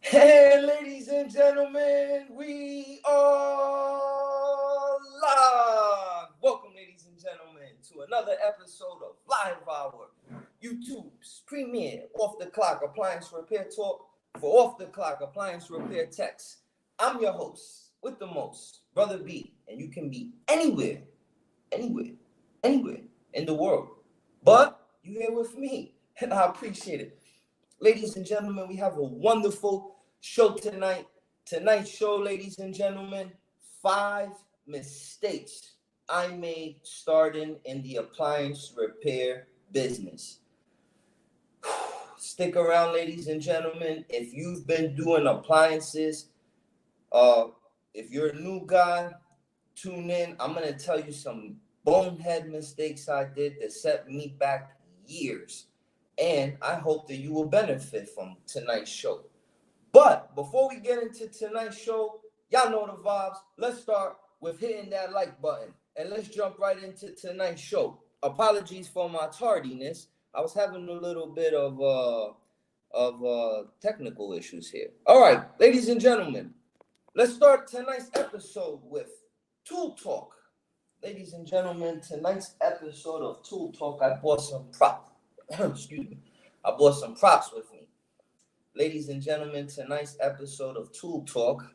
Hey, ladies and gentlemen, we are live. Welcome, ladies and gentlemen, to another episode of Live Hour, YouTube's premier off the clock appliance repair talk for off the clock appliance repair techs. I'm your host with the most, Brother B, and you can be anywhere, anywhere, anywhere in the world, but you're here with me, and I appreciate it. Ladies and gentlemen, we have a wonderful show tonight. Tonight's show, ladies and gentlemen, 5 mistakes I made starting in the appliance repair business. Stick around, ladies and gentlemen. If you've been doing appliances, if you're a new guy, tune in. I'm going to tell you some bonehead mistakes I did that set me back years. And I hope that you will benefit from tonight's show. But before we get into tonight's show, y'all know the vibes. Let's start with hitting that like button. And let's jump right into tonight's show. Apologies for my tardiness. I was having a little bit of technical issues here. All right, ladies and gentlemen, let's start tonight's episode with Tool Talk. Ladies and gentlemen, tonight's episode of Tool Talk, I bought some props. Excuse me. I brought some props with me. Ladies and gentlemen, tonight's episode of Tool Talk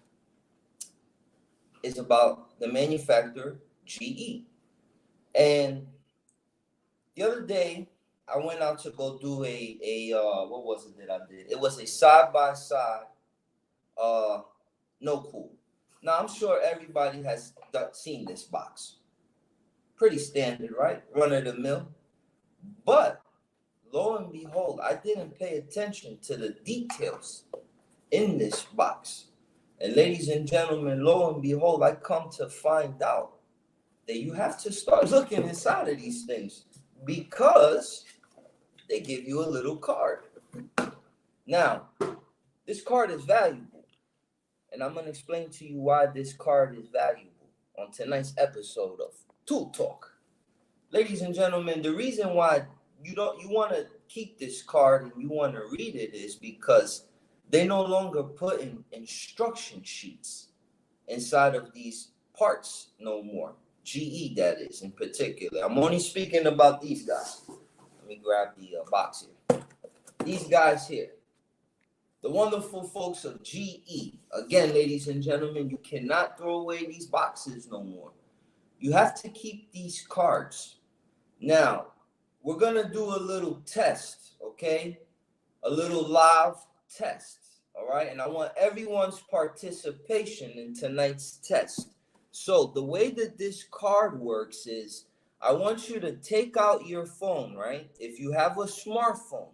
is about the manufacturer GE. And the other day, I went out to go do what was it that I did? It was a side-by-side no cool. Now, I'm sure everybody has seen this box. Pretty standard, right? Run of the mill. But lo and behold, I didn't pay attention to the details in this box. And ladies and gentlemen, lo and behold, I come to find out that you have to start looking inside of these things because they give you a little card. Now, this card is valuable, and I'm going to explain to you why this card is valuable on tonight's episode of Tool Talk. Ladies and gentlemen, the reason why you want to keep this card and you want to read it is because they no longer put in instruction sheets inside of these parts no more. GE, that is, in particular. I'm only speaking about these guys. Let me grab the box here. These guys here, the wonderful folks of GE. Again, ladies and gentlemen, you cannot throw away these boxes no more. You have to keep these cards. Now, we're going to do a little test, okay? A little live test, all right? And I want everyone's participation in tonight's test. So the way that this card works is I want you to take out your phone, right? If you have a smartphone,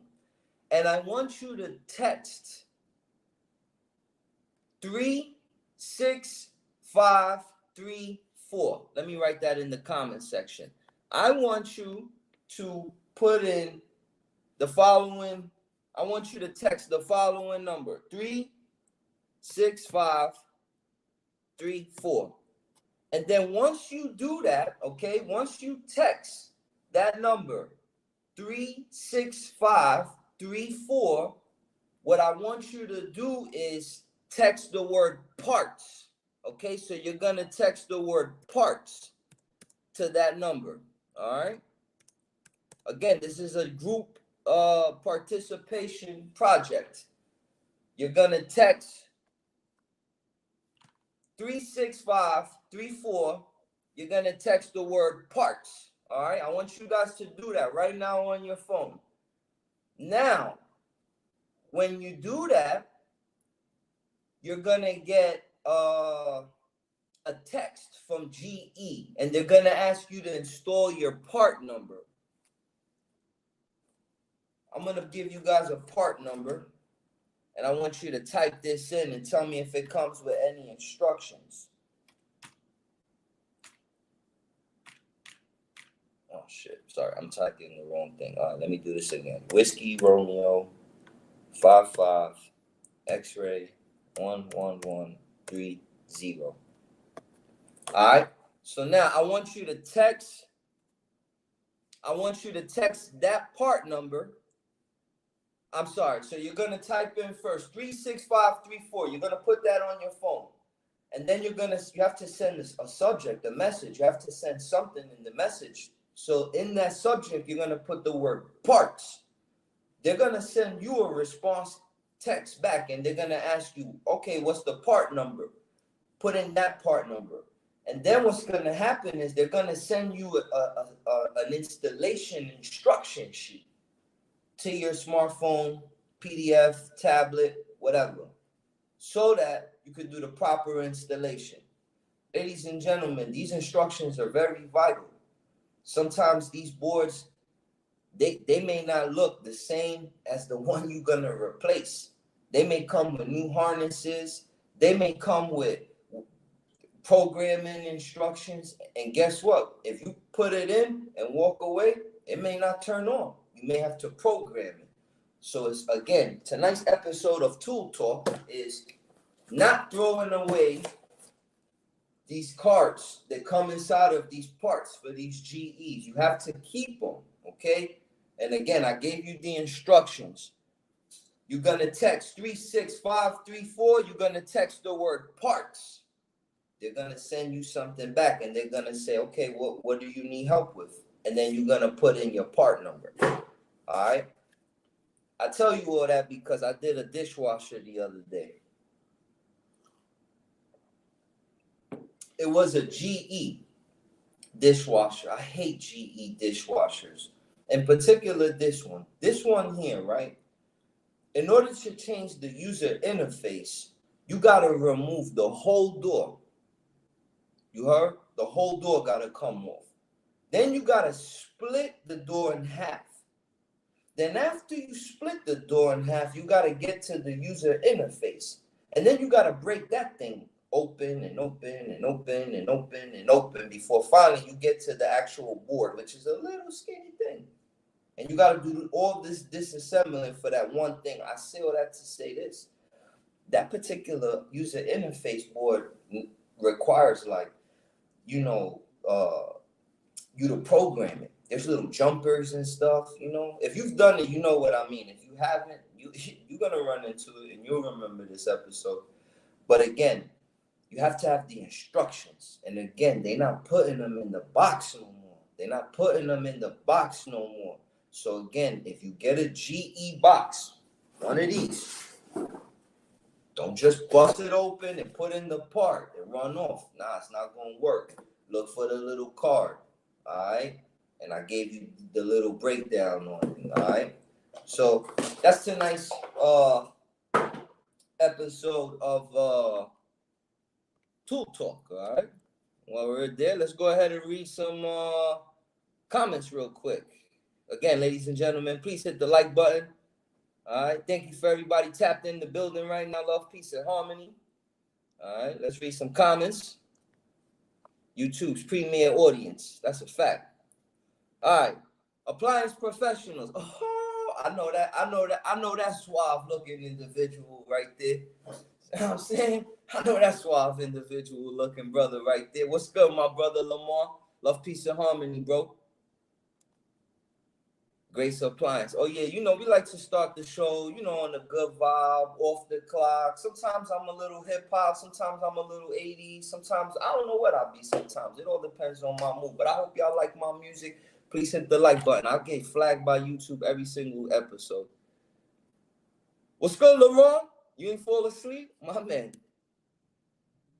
and I want you to text 36534. Let me write that in the comment section. I want you to put in the following. I want you to text the following number: 36534. And then once you do that, okay, once you text that number 36534, what I want you to do is text the word parts. Okay, so you're gonna text the word parts to that number. All right. Again, this is a group participation project. You're gonna text 36534. You're gonna text the word parts. All right. I want you guys to do that right now on your phone. Now, when you do that, you're gonna get a text from GE, and they're gonna ask you to install your part number. I'm gonna give you guys a part number, and I want you to type this in and tell me if it comes with any instructions. Oh shit, sorry, I'm typing the wrong thing. All right, let me do this again. Whiskey Romeo 55 X-ray 11130. All right, so now I want you to text that part number I'm sorry. So you're gonna type in first 36534. You're gonna put that on your phone, and then you have to send a subject, a message. You have to send something in the message. So in that subject, you're gonna put the word parts. They're gonna send you a response text back, and they're gonna ask you, okay, what's the part number? Put in that part number. And then what's gonna happen is they're gonna send you an installation instruction sheet to your smartphone, PDF, tablet, whatever, so that you can do the proper installation. Ladies and gentlemen, these instructions are very vital. Sometimes these boards, they may not look the same as the one you're gonna replace. They may come with new harnesses. They may come with programming instructions. And guess what? If you put it in and walk away, it may not turn on. You may have to program it. So it's, again, tonight's episode of Tool Talk is not throwing away these cards that come inside of these parts for these GEs. You have to keep them, okay? And again, I gave you the instructions. You're going to text 36534. You're going to text the word parts. They're going to send you something back, and they're going to say, okay, what do you need help with? And then you're going to put in your part number. All right? I tell you all that because I did a dishwasher the other day. It was a GE dishwasher. I hate GE dishwashers. In particular, this one. This one here, right? In order to change the user interface, you got to remove the whole door. You heard? The whole door got to come off. Then you got to split the door in half. Then after you split the door in half, you got to get to the user interface. And then you got to break that thing open and open and open and open and open before finally you get to the actual board, which is a little skinny thing. And you got to do all this disassembling for that one thing. I say all that to say this. That particular user interface board requires, like, you to program it. There's little jumpers and stuff, If you've done it, you know what I mean. If you haven't, you're going to run into it, and you'll remember this episode. But again, you have to have the instructions. And again, they're not putting them in the box no more. They're not putting them in the box no more. So again, if you get a GE box, one of these, don't just bust it open and put in the part and run off. Nah, it's not going to work. Look for the little card, all right? And I gave you the little breakdown on it, all right? So that's tonight's episode of Tool Talk, all right? While we're there, let's go ahead and read some comments real quick. Again, ladies and gentlemen, please hit the like button. All right. Thank you for everybody tapped in the building right now. Love, peace, and harmony. All right. Let's read some comments. YouTube's premier audience. That's a fact. All right. Appliance professionals. Oh, I know that suave looking individual right there. You know what I'm saying? I know that suave individual looking brother right there. What's good, my brother Lamar? Love, peace, and harmony, bro. Grace Appliance. Oh, yeah, we like to start the show, on a good vibe, off the clock. Sometimes I'm a little hip-hop. Sometimes I'm a little 80s. Sometimes I don't know what I'll be sometimes. It all depends on my mood. But I hope y'all like my music. Please hit the like button. I'll get flagged by YouTube every single episode. What's good, LeRon? You ain't fall asleep? My man.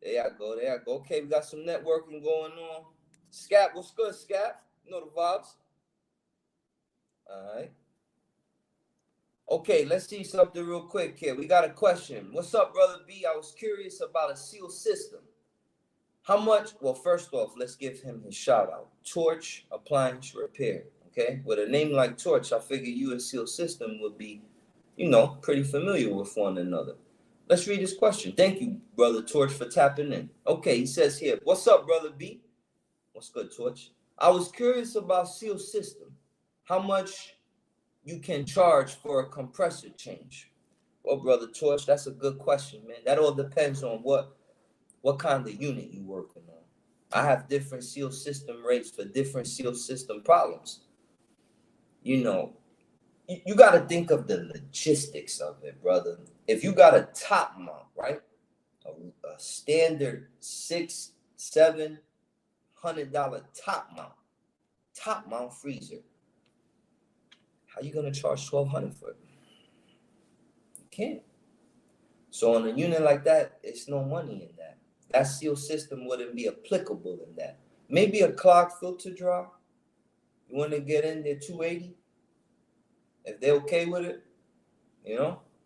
There I go. Okay, we got some networking going on. Scap, what's good, Scap? You know the vibes. All right. Okay, let's see something real quick here. We got a question. What's up, Brother B? I was curious about a seal system. How much? Well, first off, let's give him his shout out. Torch Appliance Repair. Okay. With a name like Torch, I figure you and Seal System would be, pretty familiar with one another. Let's read this question. Thank you, Brother Torch, for tapping in. Okay, he says here, what's up, Brother B? What's good, Torch? I was curious about Seal System. How much you can charge for a compressor change? Well, Brother Torch, that's a good question, man. That all depends on what kind of unit you're working on. I have different seal system rates for different seal system problems. you got to think of the logistics of it, brother. If you got a top mount, right, a standard $600-700 top mount freezer, how you gonna charge 1,200 for it? You can't. So on a unit like that, it's no money in that. That seal system wouldn't be applicable in that. Maybe a clogged filter draw. You want to get in there 280. If they're okay with it,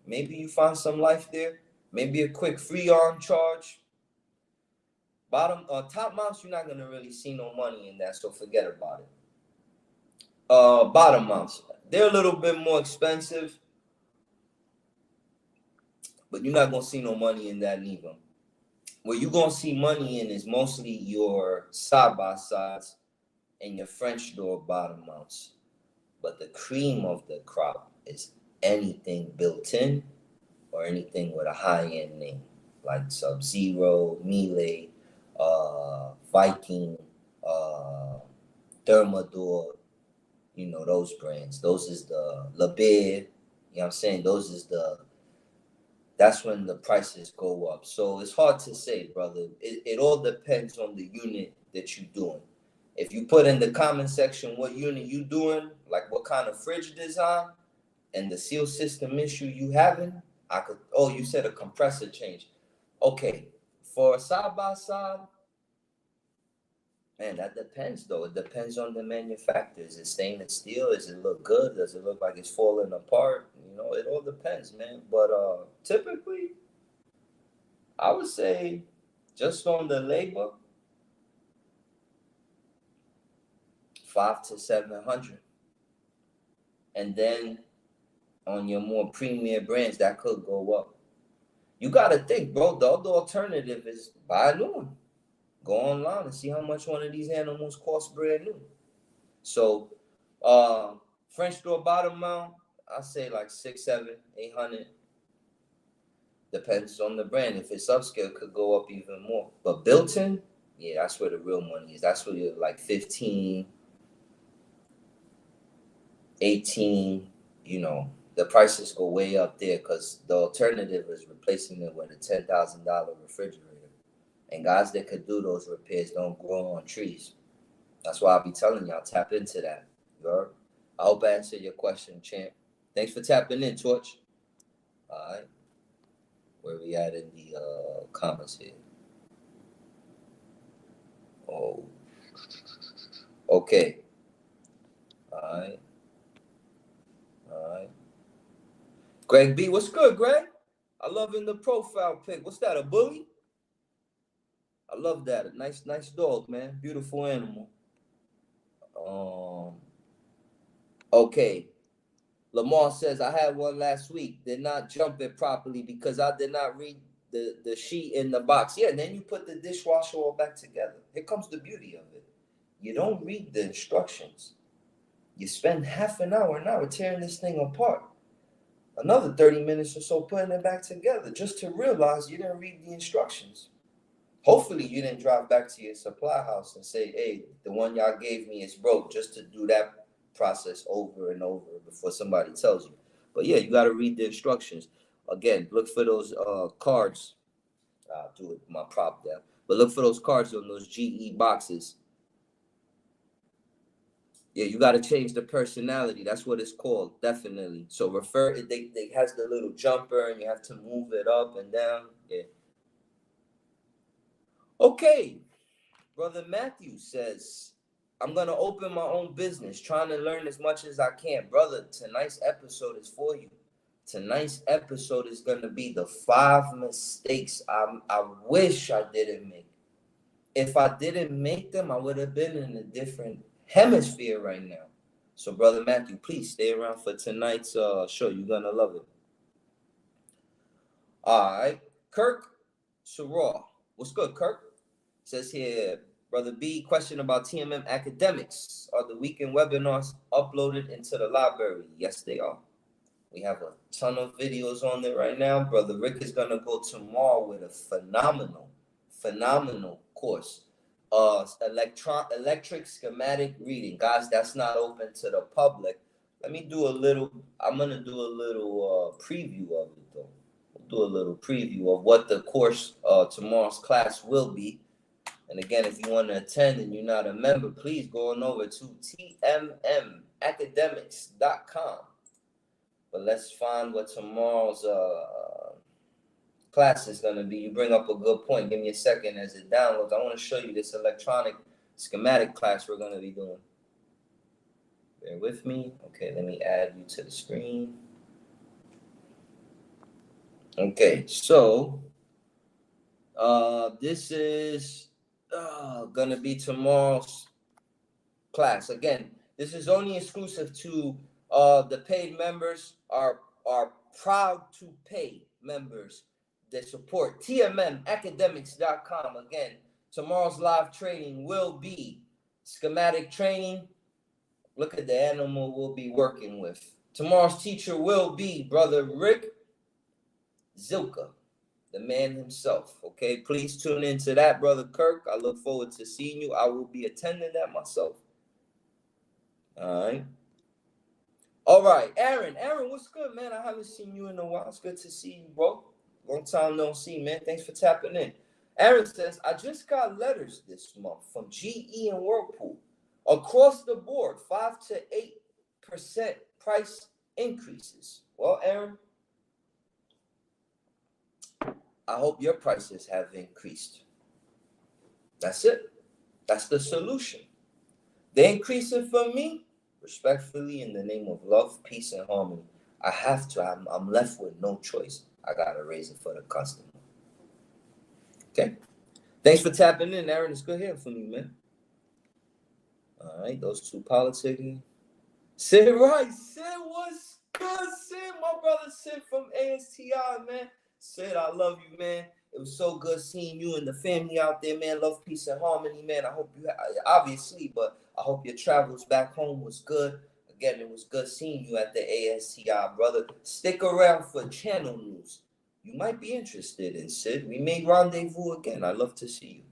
maybe you find some life there. Maybe a quick free-on charge. Top mounts, you're not gonna really see no money in that, so forget about it. Bottom mounts, they're a little bit more expensive, but you're not gonna see no money in that neither. What you're gonna see money in is mostly your side-by-sides and your French door bottom mounts. But the cream of the crop is anything built in or anything with a high-end name, like Sub-Zero, Miele, Viking, Thermador, those brands. Those is the LeBear, you know what I'm saying? That's when the prices go up. So it's hard to say, brother. It all depends on the unit that you're doing. If you put in the comment section what unit you doing, like what kind of fridge design and the seal system issue you having, you said a compressor change. Okay, for a side-by-side, man, that depends though. It depends on the manufacturer. Is it stainless steel? Does it look good? Does it look like it's falling apart? It all depends, man. But typically, I would say just on the labor, 500 to 700. And then on your more premium brands, that could go up. You gotta think, bro. The other alternative is buy a new one. Go online and see how much one of these animals costs brand new. So, French door bottom mount, I say like 600, 700, 800. Depends on the brand. If it's upscale, it could go up even more. But built-in, yeah, that's where the real money is. That's where you're like 15, 18. The prices go way up there because the alternative is replacing it with a $10,000 refrigerator. And guys that could do those repairs don't grow on trees. That's why I'll be telling y'all, tap into that. I hope I answered your question, champ. Thanks for tapping in, Torch. All right. Where we at in the comments here? Oh. Okay. All right. Greg B, what's good, Greg? I love in the profile pic. What's that, a bully? I love that. Nice dog, man. Beautiful animal. Okay. Lamar says, I had one last week. Did not jump it properly because I did not read the sheet in the box. Yeah, and then you put the dishwasher all back together. Here comes the beauty of it. You don't read the instructions. You spend half an hour tearing this thing apart. Another 30 minutes or so putting it back together just to realize you didn't read the instructions. Hopefully you didn't drive back to your supply house and say, hey, the one y'all gave me is broke, just to do that process over and over before somebody tells you. But yeah, you got to read the instructions. Again, look for those cards. I'll do it with my prop there. But look for those cards on those GE boxes. Yeah, you got to change the personality. That's what it's called, definitely. So they has the little jumper and you have to move it up and down. Yeah. Okay. Brother Matthew says, I'm going to open my own business, trying to learn as much as I can. Brother, tonight's episode is for you. Tonight's episode is going to be the 5 mistakes I wish I didn't make. If I didn't make them, I would have been in a different hemisphere right now. So, Brother Matthew, please stay around for tonight's show. You're going to love it. All right. Kirk Soror. What's good, Kirk? Says here, Brother B, question about TMM academics. Are the weekend webinars uploaded into the library? Yes, they are. We have a ton of videos on there right now. Brother Rick is going to go tomorrow with a phenomenal course. Electric schematic reading. Guys, that's not open to the public, Let me do a little. I'm gonna do a little preview of it though. We'll do a little preview of what the course tomorrow's class will be. And again, if you want to attend and you're not a member, please go on over to tmmacademics.com. But let's find what tomorrow's class is going to be. You bring up a good point. Give me a second as it downloads. I want to show you this electronic schematic class we're going to be doing. Bear with me. Okay, let me add you to the screen. Okay, so this is gonna be tomorrow's class. Again, this is only exclusive to the paid members, are proud to pay members that support tmmacademics.com. Again, tomorrow's live training will be schematic training. Look at the animal we'll be working with. Tomorrow's teacher will be Brother Rick Zilka, the man himself. Okay, please tune into that, Brother Kirk. I look forward to seeing you. I will be attending that myself. All right. All right, Aaron. Aaron, what's good, man? I haven't seen you in a while. It's good to see you, bro. Long time no see, man. Thanks for tapping in. Aaron says, I just got letters this month from GE and Whirlpool. Across the board, 5 to 8% price increases. Well, Aaron, I hope your prices have increased. That's it. That's the solution. They increase it for me, respectfully, in the name of love, peace, and harmony. I have to. I'm left with no choice. I got to raise it for the customer. Okay? Thanks for tapping in, Aaron. It's good hearing from you, man. All right, those two politicking. Sid, right. Sid, what's good, Sid? My brother Sid from ASTI, man. Sid, I love you, man. It was so good seeing you and the family out there, man. Love, peace, and harmony, man. I hope you, obviously, but I hope your travels back home was good. Again, it was good seeing you at the ASTI, brother. Stick around for channel news. You might be interested in, Sid. We may rendezvous again. I'd love to see you.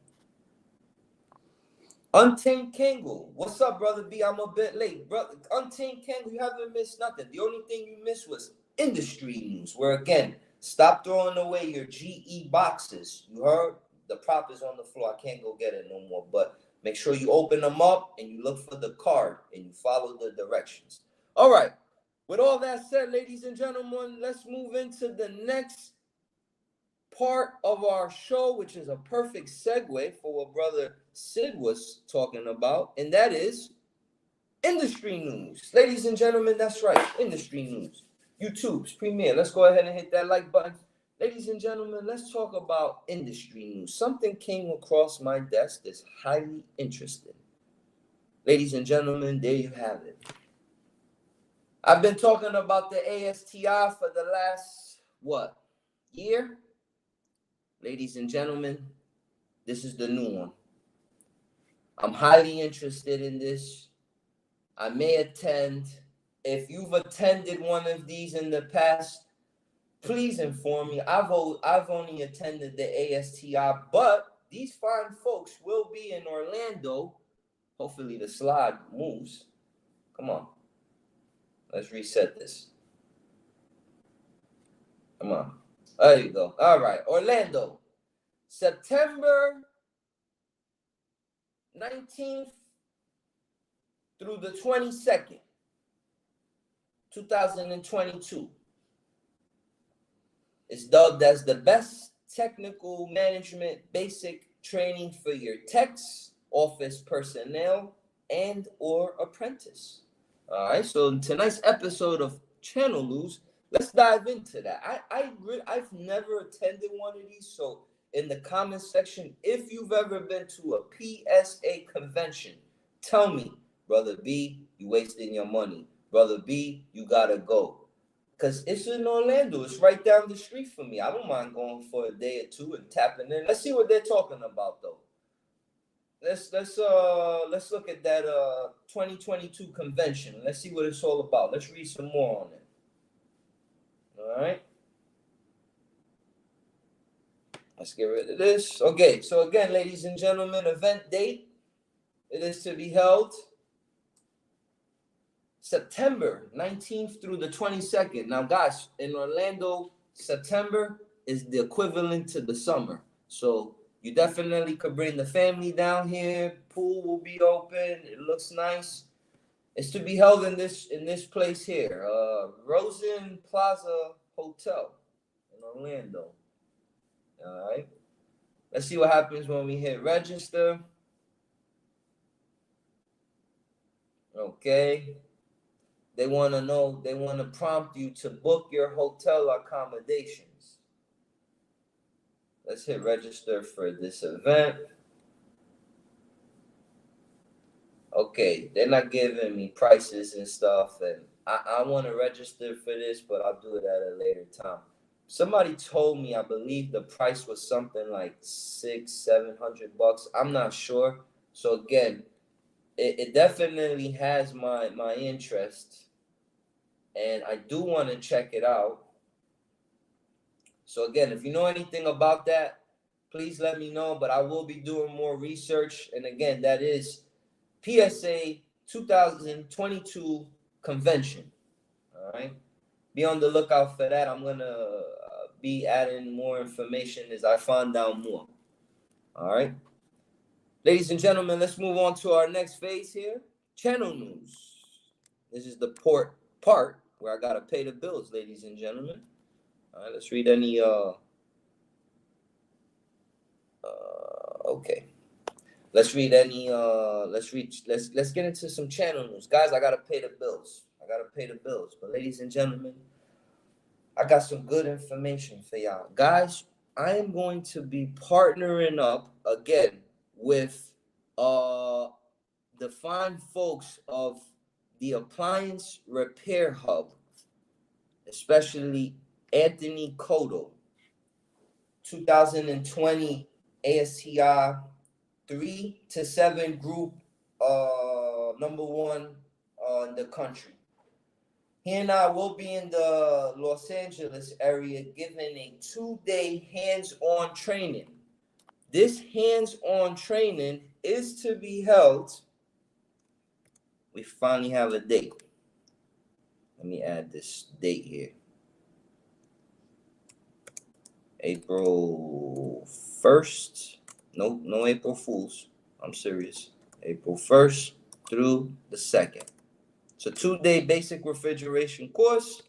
Untamed Kangle, what's up, brother B? I'm a bit late, brother. Untamed Kangle, you haven't missed nothing. The only thing you missed was industry news, where again, stop throwing away your GE boxes. You heard? The prop is on the floor. I can't go get it no more. But make sure you open them up and you look for the card and you follow the directions. All right. With all that said, ladies and gentlemen, let's move into the next part of our show, which is a perfect segue for what Brother Sid was talking about, and that is industry news. Ladies and gentlemen, that's right, industry news. YouTube's premiere. Let's go ahead and hit that like button. Ladies and gentlemen, let's talk about industry news. Something came across my desk that's highly interesting. Ladies and gentlemen, there you have it. I've been talking about the ASTI for the last, year? Ladies and gentlemen, this is the new one. I'm highly interested in this. I may attend. If you've attended one of these in the past, please inform me. I've only attended the ASTI, but these fine folks will be in Orlando. Hopefully the slide moves. Come on. Let's reset this. Come on. There you go. All right. Orlando, September 19th through the 22nd, 2022. It's dubbed as the best technical management basic training for your techs, office personnel, and or apprentice. All right. So in tonight's episode of Channel News, let's dive into that. I've never attended one of these, so in the comment section, if you've ever been to a PSA convention, tell me, Brother B, you wasting your money. Brother B, you gotta go. Because it's in Orlando. It's right down the street from me. I don't mind going for a day or two and tapping in. Let's see what they're talking about, though. Let's look at that 2022 convention. Let's see what it's all about. Let's read some more on it. All right. Let's get rid of this. Okay, so again, ladies and gentlemen, event date. It is to be held September 19th through the 22nd. Now, guys, in Orlando, September is the equivalent to the summer. So you definitely could bring the family down here. Pool will be open. It looks nice. It's to be held in this place here, Rosen Plaza Hotel in Orlando. All right. Let's see what happens when we hit register. Okay. They want to know, they want to prompt you to book your hotel accommodations. Let's hit register for this event. Okay, they're not giving me prices and stuff, and I want to register for this, but I'll do it at a later time. Somebody told me, I believe the price was something like $600-700. I'm not sure. So again, it definitely has my interest, and I do want to check it out. So again, if you know anything about that, please let me know. But I will be doing more research, and again, that is PSA 2022 convention. All right. Be on the lookout for that. I'm going to be adding more information as I find out more. All right. Ladies and gentlemen, let's move on to our next phase here. Channel news. This is the part where I got to pay the bills, ladies and gentlemen. All right. Let's read any. Okay. Let's read any. Let's get into some channel news, guys. I got to pay the bills. But ladies and gentlemen, I got some good information for y'all. Guys, I am going to be partnering up again with the fine folks of the Appliance Repair Hub, especially Anthony Cotto, 2020 ASTI 3 to 7 group #1 in the country. He and I will be in the Los Angeles area giving a 2-day hands-on training. This hands-on training is to be held. We finally have a date. Let me add this date here. April 1st. No April Fools. I'm serious. April 1st through the 2nd. It's a 2-day basic refrigeration course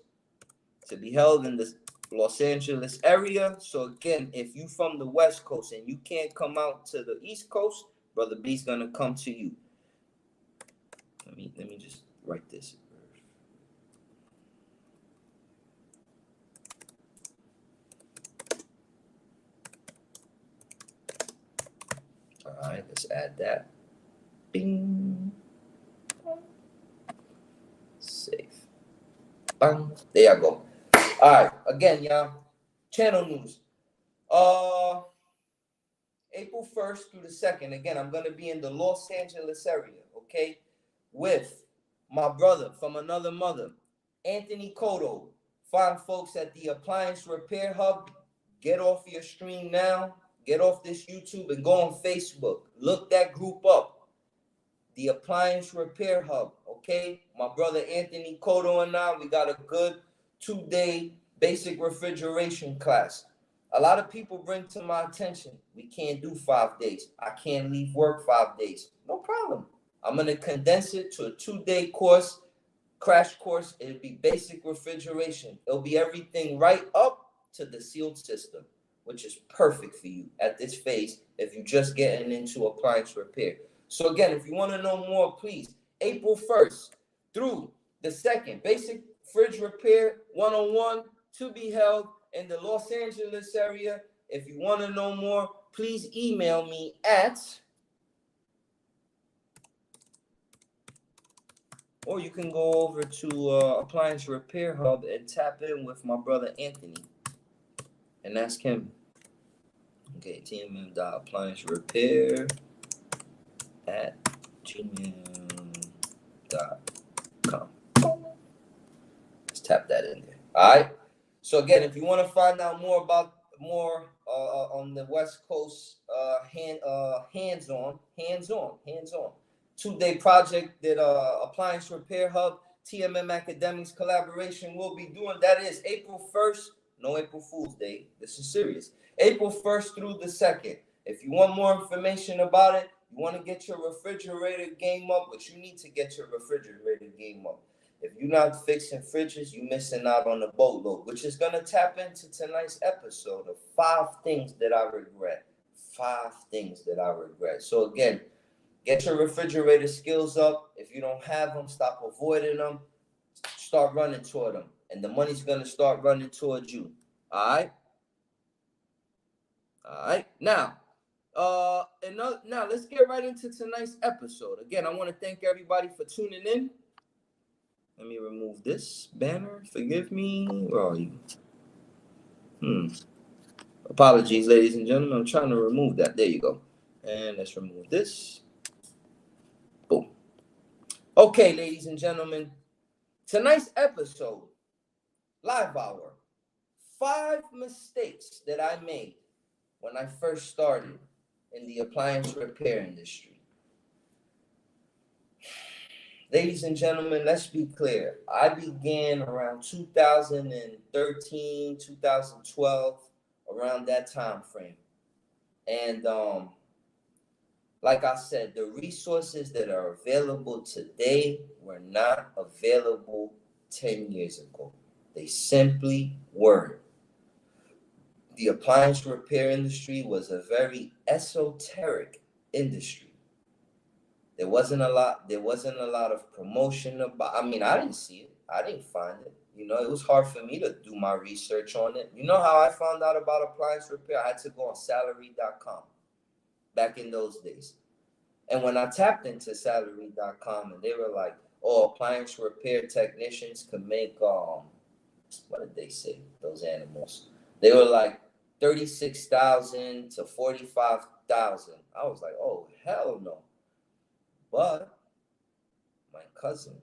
to be held in the Los Angeles area. So again, if you from the West Coast and you can't come out to the East Coast, Brother B's gonna come to you. Let me just write this. All right, let's add that. Bing. Save. Bang. There you go. All right. Again, y'all. Channel news. April 1st through the 2nd. Again, I'm gonna be in the Los Angeles area, okay, with my brother from another mother, Anthony Cotto. Fine folks at the Appliance Repair Hub. Get off your stream now. Get off this YouTube and go on Facebook. Look that group up. The Appliance Repair Hub, okay? My brother Anthony Cotto and I, we got a good 2-day basic refrigeration class. A lot of people bring to my attention, we can't do 5 days. I can't leave work 5 days. No problem. I'm going to condense it to a 2-day course, crash course. It'll be basic refrigeration. It'll be everything right up to the sealed system, which is perfect for you at this phase if you're just getting into appliance repair. So again, if you want to know more, please, April 1st through the 2nd, Basic Fridge Repair 101 to be held in the Los Angeles area. If you want to know more, please email me at, or you can go over to Appliance Repair Hub and tap in with my brother Anthony and ask him. Okay, tmm.appliancerepair@gmail.com. Let's tap that in there. All right. So again, if you want to find out more about on the West Coast, hands-on 2-day project that Appliance Repair Hub TMM Academics collaboration we'll be doing. That is April 1st. No April Fool's Day. This is serious. April 1st through the 2nd. If you want more information about it, you want to get your refrigerator game up, which you need to get your refrigerator game up. If you're not fixing fridges, you're missing out on the boatload, which is going to tap into tonight's episode of 5 things that I regret. 5 things that I regret. So again, get your refrigerator skills up. If you don't have them, stop avoiding them. Start running toward them. And the money's going to start running towards you. All right? All right. Now let's get right into tonight's episode. Again, I want to thank everybody for tuning in. Let me remove this banner. Forgive me. Where are you? Apologies, ladies and gentlemen. I'm trying to remove that. There you go. And let's remove this. Boom. Okay, ladies and gentlemen. Tonight's episode, live hour. 5 mistakes that I made when I first started in the appliance repair industry. Ladies and gentlemen, let's be clear. I began around 2013, 2012, around that time frame. And like I said, the resources that are available today were not available 10 years ago. They simply weren't. The appliance repair industry was a very esoteric industry. There wasn't a lot of promotion about. I mean, I didn't see it. I didn't find it. You know, it was hard for me to do my research on it. You know how I found out about appliance repair? I had to go on salary.com back in those days. And when I tapped into salary.com and they were like, oh, appliance repair technicians can make, what did they say, those animals? They were like 36,000 to 45,000. I was like, oh, hell no. But my cousin,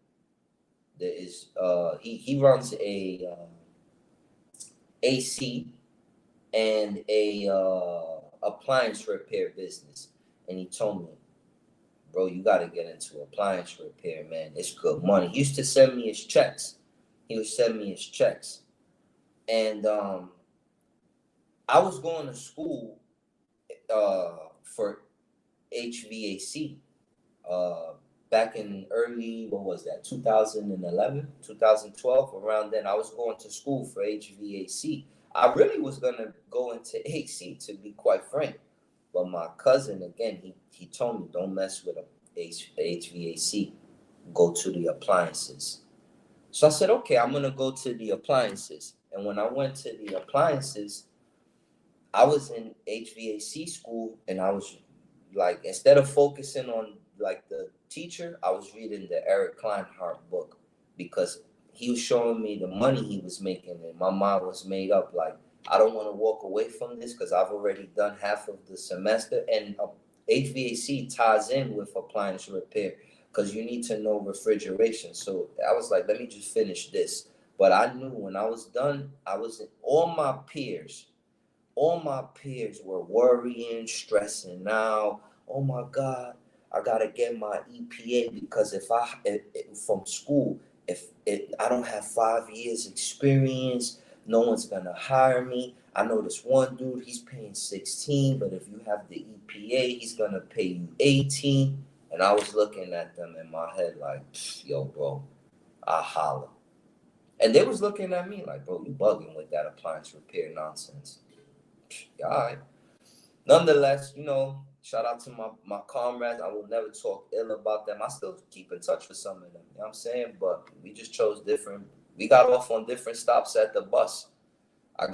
there is he runs a AC and a appliance repair business, and he told me, bro, you got to get into appliance repair, man. It's good money. He used to send me his checks. And I was going to school for HVAC back in early, 2011, 2012, around then. I was going to school for HVAC. I really was going to go into AC, to be quite frank. But my cousin, again, he told me, don't mess with HVAC. Go to the appliances. So I said, okay, I'm going to go to the appliances. And when I went to the appliances, I was in HVAC school, and I was like, instead of focusing on like the teacher, I was reading the Eric Kleinhardt book, because he was showing me the money he was making, and my mind was made up like, I don't want to walk away from this because I've already done half of the semester. And HVAC ties in with appliance repair because you need to know refrigeration. So I was like, let me just finish this. But I knew when I was done, all my peers were worrying, stressing out. Oh my God, I gotta get my EPA, because if from school, if I don't have 5 years experience, no one's gonna hire me. I know this one dude, he's paying 16, but if you have the EPA, he's gonna pay you 18. And I was looking at them in my head like, yo, bro, I holler. And they was looking at me like, bro, you bugging with that appliance repair nonsense. All right. Nonetheless, shout out to my comrades. I will never talk ill about them. I still keep in touch with some of them. You know what I'm saying? But we just chose different. We got off on different stops at the bus. I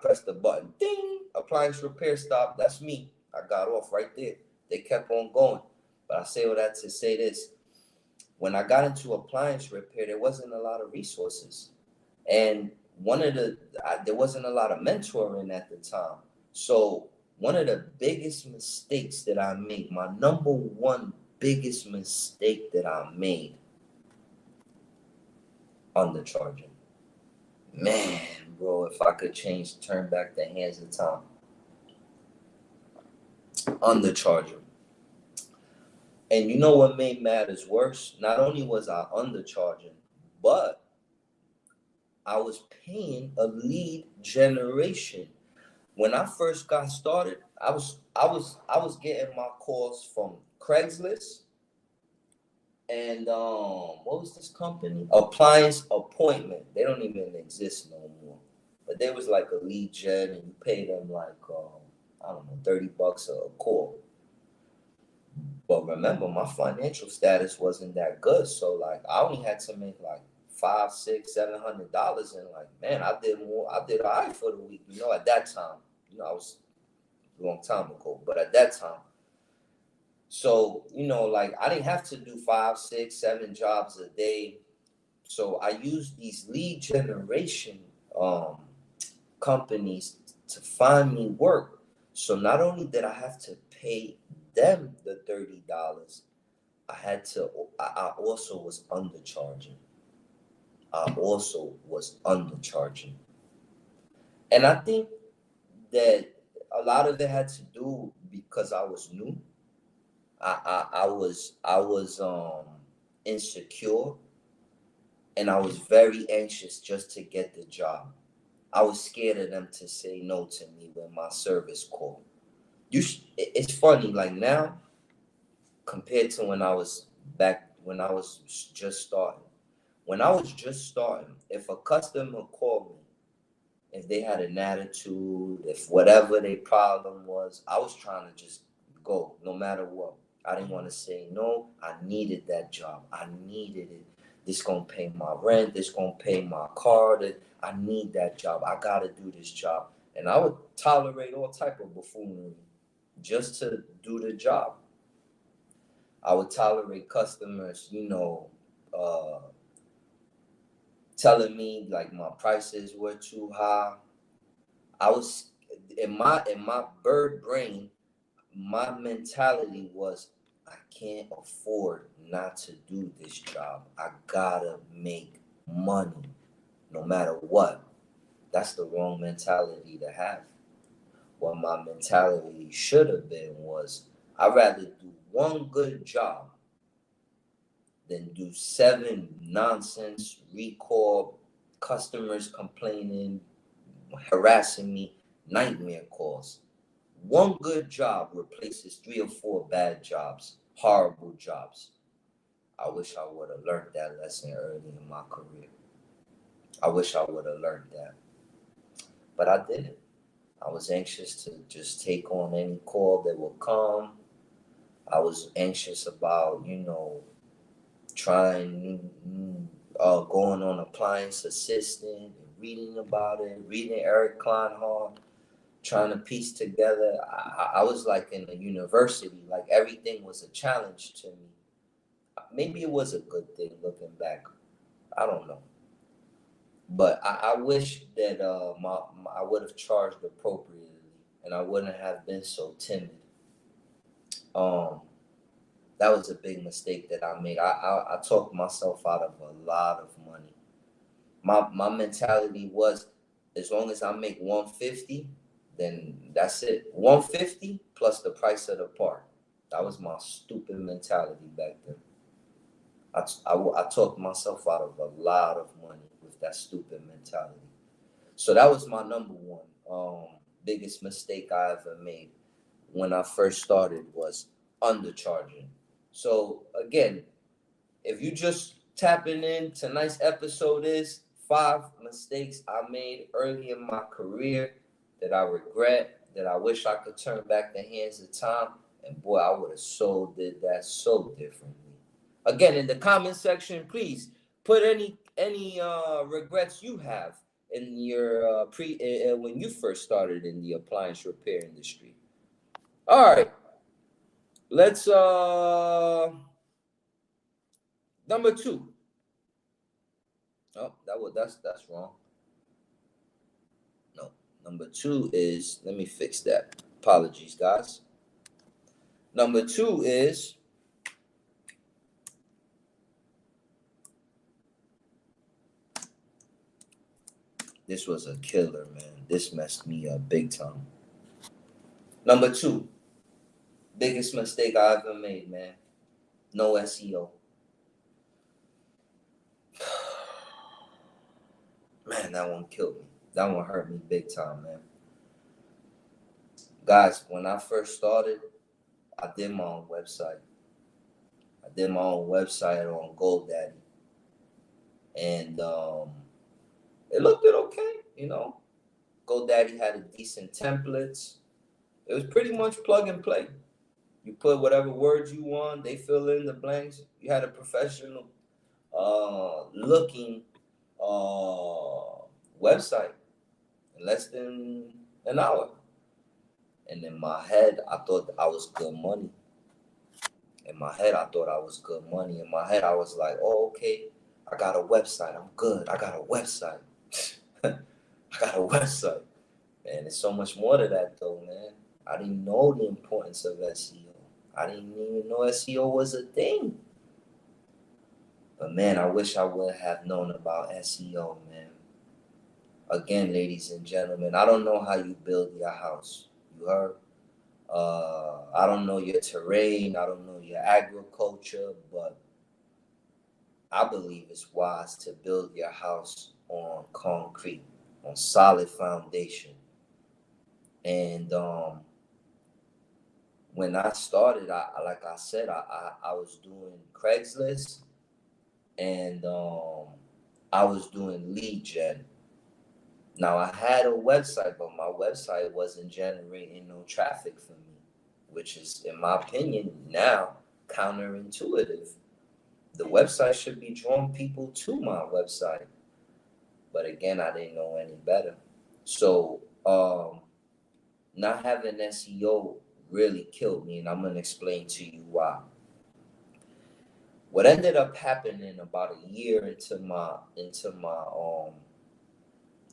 pressed the button. Ding! Appliance repair stop. That's me. I got off right there. They kept on going. But I say all that to say this. When I got into appliance repair, there wasn't a lot of resources. And there wasn't a lot of mentoring at the time. So one of the biggest mistakes that I made, my number one biggest mistake that I made, undercharging. Man, bro, if I could turn back the hands of time. Undercharging. And you know what made matters worse? Not only was I undercharging, but I was paying a lead generation. When I first got started, I was getting my calls from Craigslist and what was this company? Appliance Appointment. They don't even exist no more. But there was like a lead gen, and you pay them like I don't know, $30 a call. But remember, my financial status wasn't that good, so like I only had to make like five, six, $700, and like man, I did more. I did all right for the week. At that time, I was a long time ago, but at that time, so like I didn't have to do five, six, seven jobs a day. So I used these lead generation um, companies to find me work. So not only did I have to pay them the $30, I also was undercharging. And I think that a lot of it had to do because I was new. I was insecure, and I was very anxious just to get the job. I was scared of them to say no to me when my service called. It's funny, like now compared to when I was just starting. When I was just starting, if a customer called me, if they had an attitude, if whatever their problem was, I was trying to just go no matter what. I didn't want to say no. I needed that job. I needed it. This gonna pay my rent. This gonna pay my car. I need that job. I gotta do this job. And I would tolerate all type of buffoonery just to do the job. I would tolerate customers, uh, telling me like my prices were too high. I was in my bird brain, my mentality was I can't afford not to do this job. I gotta make money no matter what. That's the wrong mentality to have. What my mentality should have been was I'd rather do one good job than do seven nonsense recall, customers complaining, harassing me, nightmare calls. One good job replaces three or four bad jobs, horrible jobs. I wish I would have learned that lesson early in my career. I wish I would have learned that. But I didn't. I was anxious to just take on any call that would come. I was anxious about, trying, going on appliance assistant, and reading about it, reading Eric Kleinhardt, trying to piece together. I was like in a university, like everything was a challenge to me. Maybe it was a good thing looking back. I don't know. But I wish that I would have charged appropriately, and I wouldn't have been so timid. Um, that was a big mistake that I made. I talked myself out of a lot of money. My mentality was, as long as I make 150, then that's it. 150 plus the price of the part. That was my stupid mentality back then. I talked myself out of a lot of money with that stupid mentality. So that was my number one biggest mistake I ever made when I first started was undercharging. So again, if you just tapping in, tonight's episode is 5 mistakes I made early in my career that I regret, that I wish I could turn back the hands of time. And boy, I would have so did that so differently. Again, in the comment section, please put any regrets you have in your when you first started in the appliance repair industry. All right, let's number two. Oh, that's wrong. No, number two is, let me fix that. Apologies, guys. Number two is this was a killer, man. This messed me up big time. Number two, biggest mistake I ever made, man. No SEO. Man, that one killed me. That one hurt me big time, man. Guys, when I first started, I did my own website. I did my own website on GoDaddy. And it looked okay, you know. GoDaddy had a decent templates. It was pretty much plug and play. You put whatever words you want, they fill in the blanks. You had a professional looking website in less than an hour. And in my head, I thought I was good money. In my head, I thought I was good money. In my head, I was like, oh, okay, I got a website. I'm good. I got a website. I got a website. Man, there's so much more to that, though, man. I didn't know the importance of SEO. I didn't even know SEO was a thing. But, man, I wish I would have known about SEO, man. Again, ladies and gentlemen, I don't know how you build your house. You heard? I don't know your terrain. I don't know your agriculture, but I believe it's wise to build your house on concrete, on solid foundation. And when I started, like I said, I was doing Craigslist, and I was doing lead gen. Now, I had a website, but my website wasn't generating no traffic for me, which is, in my opinion, now counterintuitive. The website should be drawing people to my website. But again, I didn't know any better. So, not having SEO really killed me, and I'm going to explain to you why. What ended up happening about a year into my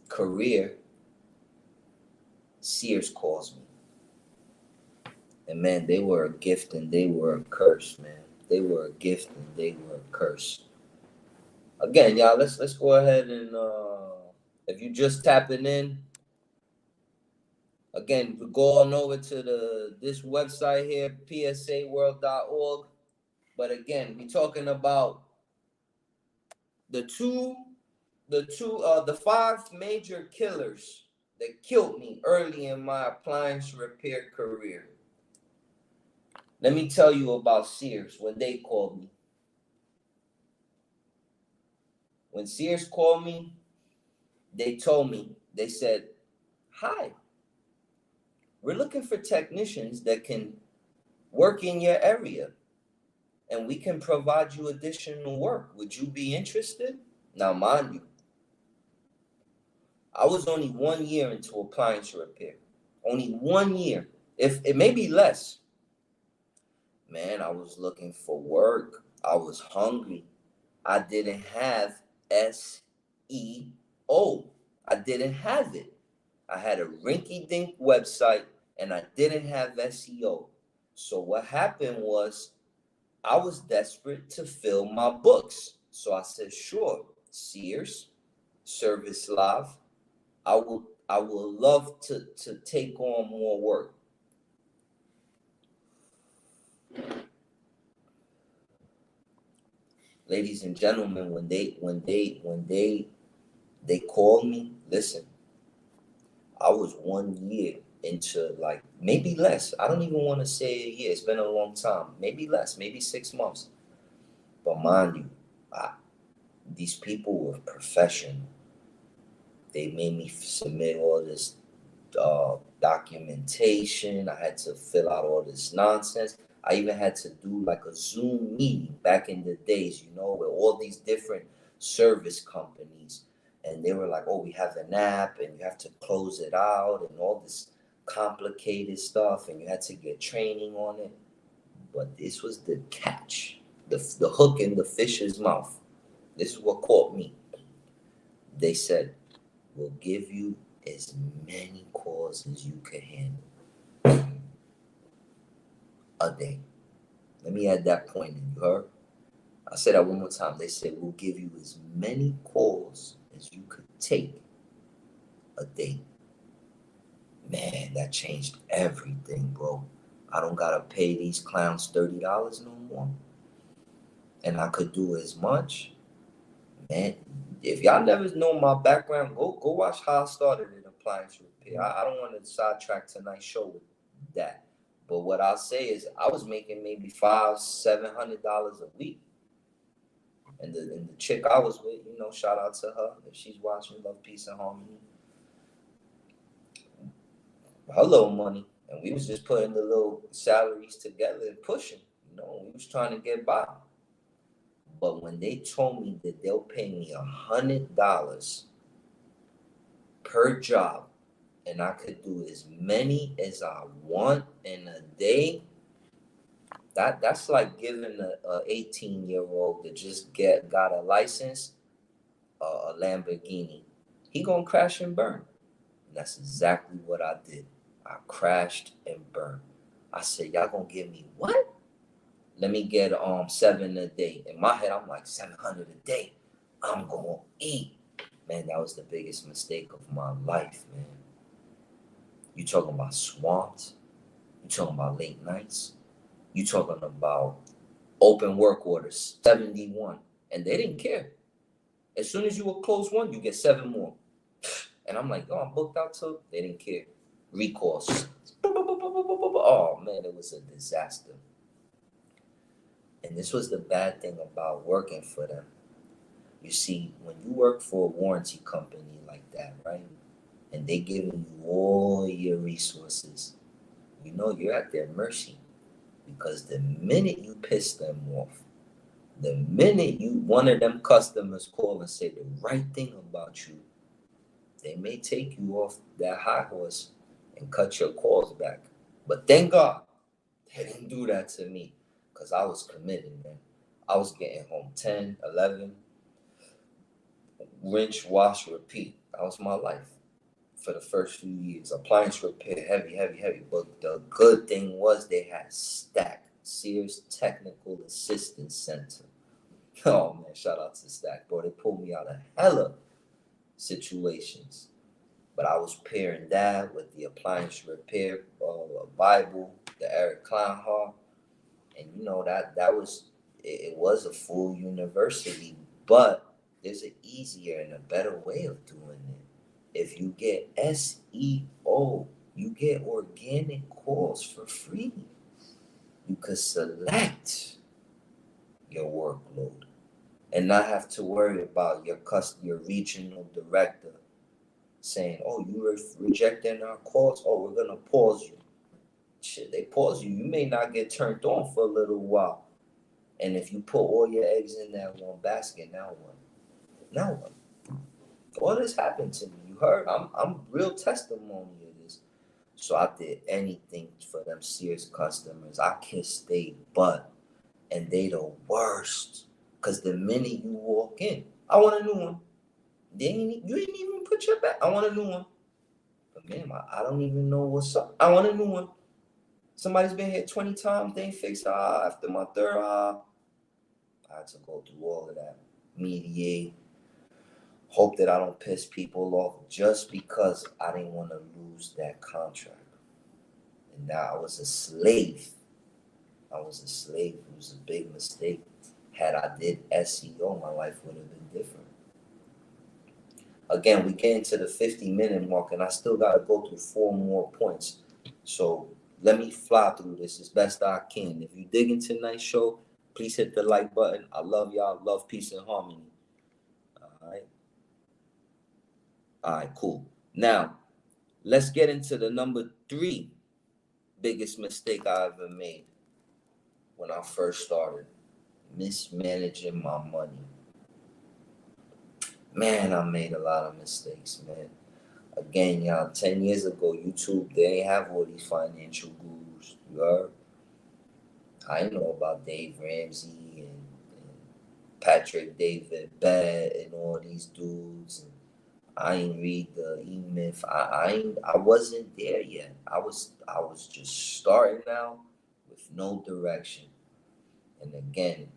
career, Sears calls me. And man, they were a gift and they were a curse, man. They were a gift and they were a curse. Again, y'all, let's go ahead and if you just tapping in, again, we go on over to this website here, psaworld.org. But again, we talking about the five major killers that killed me early in my appliance repair career. Let me tell you about Sears when they called me. When Sears called me, they told me, they said, hi, we're looking for technicians that can work in your area, and we can provide you additional work. Would you be interested? Now, mind you, I was only 1 year into appliance repair. Only 1 year. If it may be less. Man, I was looking for work. I was hungry. I didn't have SEO. I didn't have it. I had a rinky-dink website and I didn't have SEO. So what happened was I was desperate to fill my books. So I said, sure, Sears, Service Live, I will love to take on more work. Ladies and gentlemen, when they called me, listen, I was 1 year into, like, maybe less. I don't even want to say a year. It's been a long time. Maybe less, maybe 6 months. But mind you, these people were professional. They made me submit all this documentation. I had to fill out all this nonsense. I even had to do like a Zoom meeting back in the days, with all these different service companies. And they were like, oh, we have an app and you have to close it out and all this complicated stuff. And you had to get training on it. But this was the catch, the hook in the fish's mouth. This is what caught me. They said, we'll give you as many calls as you can handle a day. Let me add that point in, you heard? I said that one more time. They said, we'll give you as many calls as you could take a day. Man, that changed everything, bro. I don't gotta pay these clowns $30 no more. And I could do as much. Man, If y'all never know my background, go watch how I started in appliance repair. I don't want to sidetrack tonight's show with that. But what I'll say is I was making maybe $500-700 a week. And the chick I was with, shout out to her if she's watching, love, peace, and harmony. Her little money, and we was just putting the little salaries together and pushing. We was trying to get by. But when they told me that they'll pay me $100 per job, and I could do as many as I want in a day, that's like giving a 18-year-old that just got a license a Lamborghini. He gonna crash and burn. And that's exactly what I did. I crashed and burned. I said, y'all gonna give me what? Let me get 7 a day. In my head, I'm like, 700 a day. I'm gonna eat. Man, that was the biggest mistake of my life, man. You talking about swamped? You talking about late nights? You talking about open work orders, 71. And they didn't care. As soon as you would close one, you get 7 more. And I'm like, I'm booked out too. They didn't care. Recourse. Oh, man, it was a disaster. And this was the bad thing about working for them. You see, when you work for a warranty company like that, right, and they giving you all your resources, you're at their mercy. Because the minute you piss them off, the minute one of them customers call and say the right thing about you, they may take you off that high horse and cut your calls back. But thank God they didn't do that to me, because I was committed, man. I was getting home 10, 11, rinse, wash, repeat. That was my life for the first few years. Appliance repair, heavy, heavy, heavy. But the good thing was they had Stack, Sears Technical Assistance Center. Oh, man, shout out to Stack, bro. They pulled me out of hella situations. But I was pairing that with the appliance repair Bible, the Eric Kleinhardt. And that was, it was a full university, but there's an easier and a better way of doing it. If you get SEO, you get organic calls for free. You could select your workload and not have to worry about your regional director saying, "Oh, you were rejecting our calls. Oh, we're gonna pause you." Shit, they pause you. You may not get turned on for a little while. And if you put all your eggs in that one basket, now what? Now what? All this happened to me. You heard? I'm real testimony of this. So I did anything for them Sears customers. I kissed they butt, and they the worst. Cause the minute you walk in, I want a new one. You didn't even put your back. I want a new one. But man, I don't even know what's up. I want a new one. Somebody's been here 20 times. They ain't fixed. After my third, I had to go through all of that, mediate, hope that I don't piss people off just because I didn't want to lose that contract. And now I was a slave. It was a big mistake. Had I did SEO, my life would have been different. Again, we get into the 50-minute mark, and I still got to go through 4 more points. So let me fly through this as best I can. If you dig into tonight's show, please hit the like button. I love y'all. Love, peace, and harmony. All right. All right, cool. Now, let's get into the number 3 biggest mistake I ever made when I first started. Mismanaging my money. Man, I made a lot of mistakes, man. Again, y'all, 10 years ago, YouTube, they ain't have all these financial gurus. You heard? I know about Dave Ramsey and Patrick David Bad and all these dudes. And I ain't read the E-Myth. I wasn't there yet. I was just starting out with no direction. And again,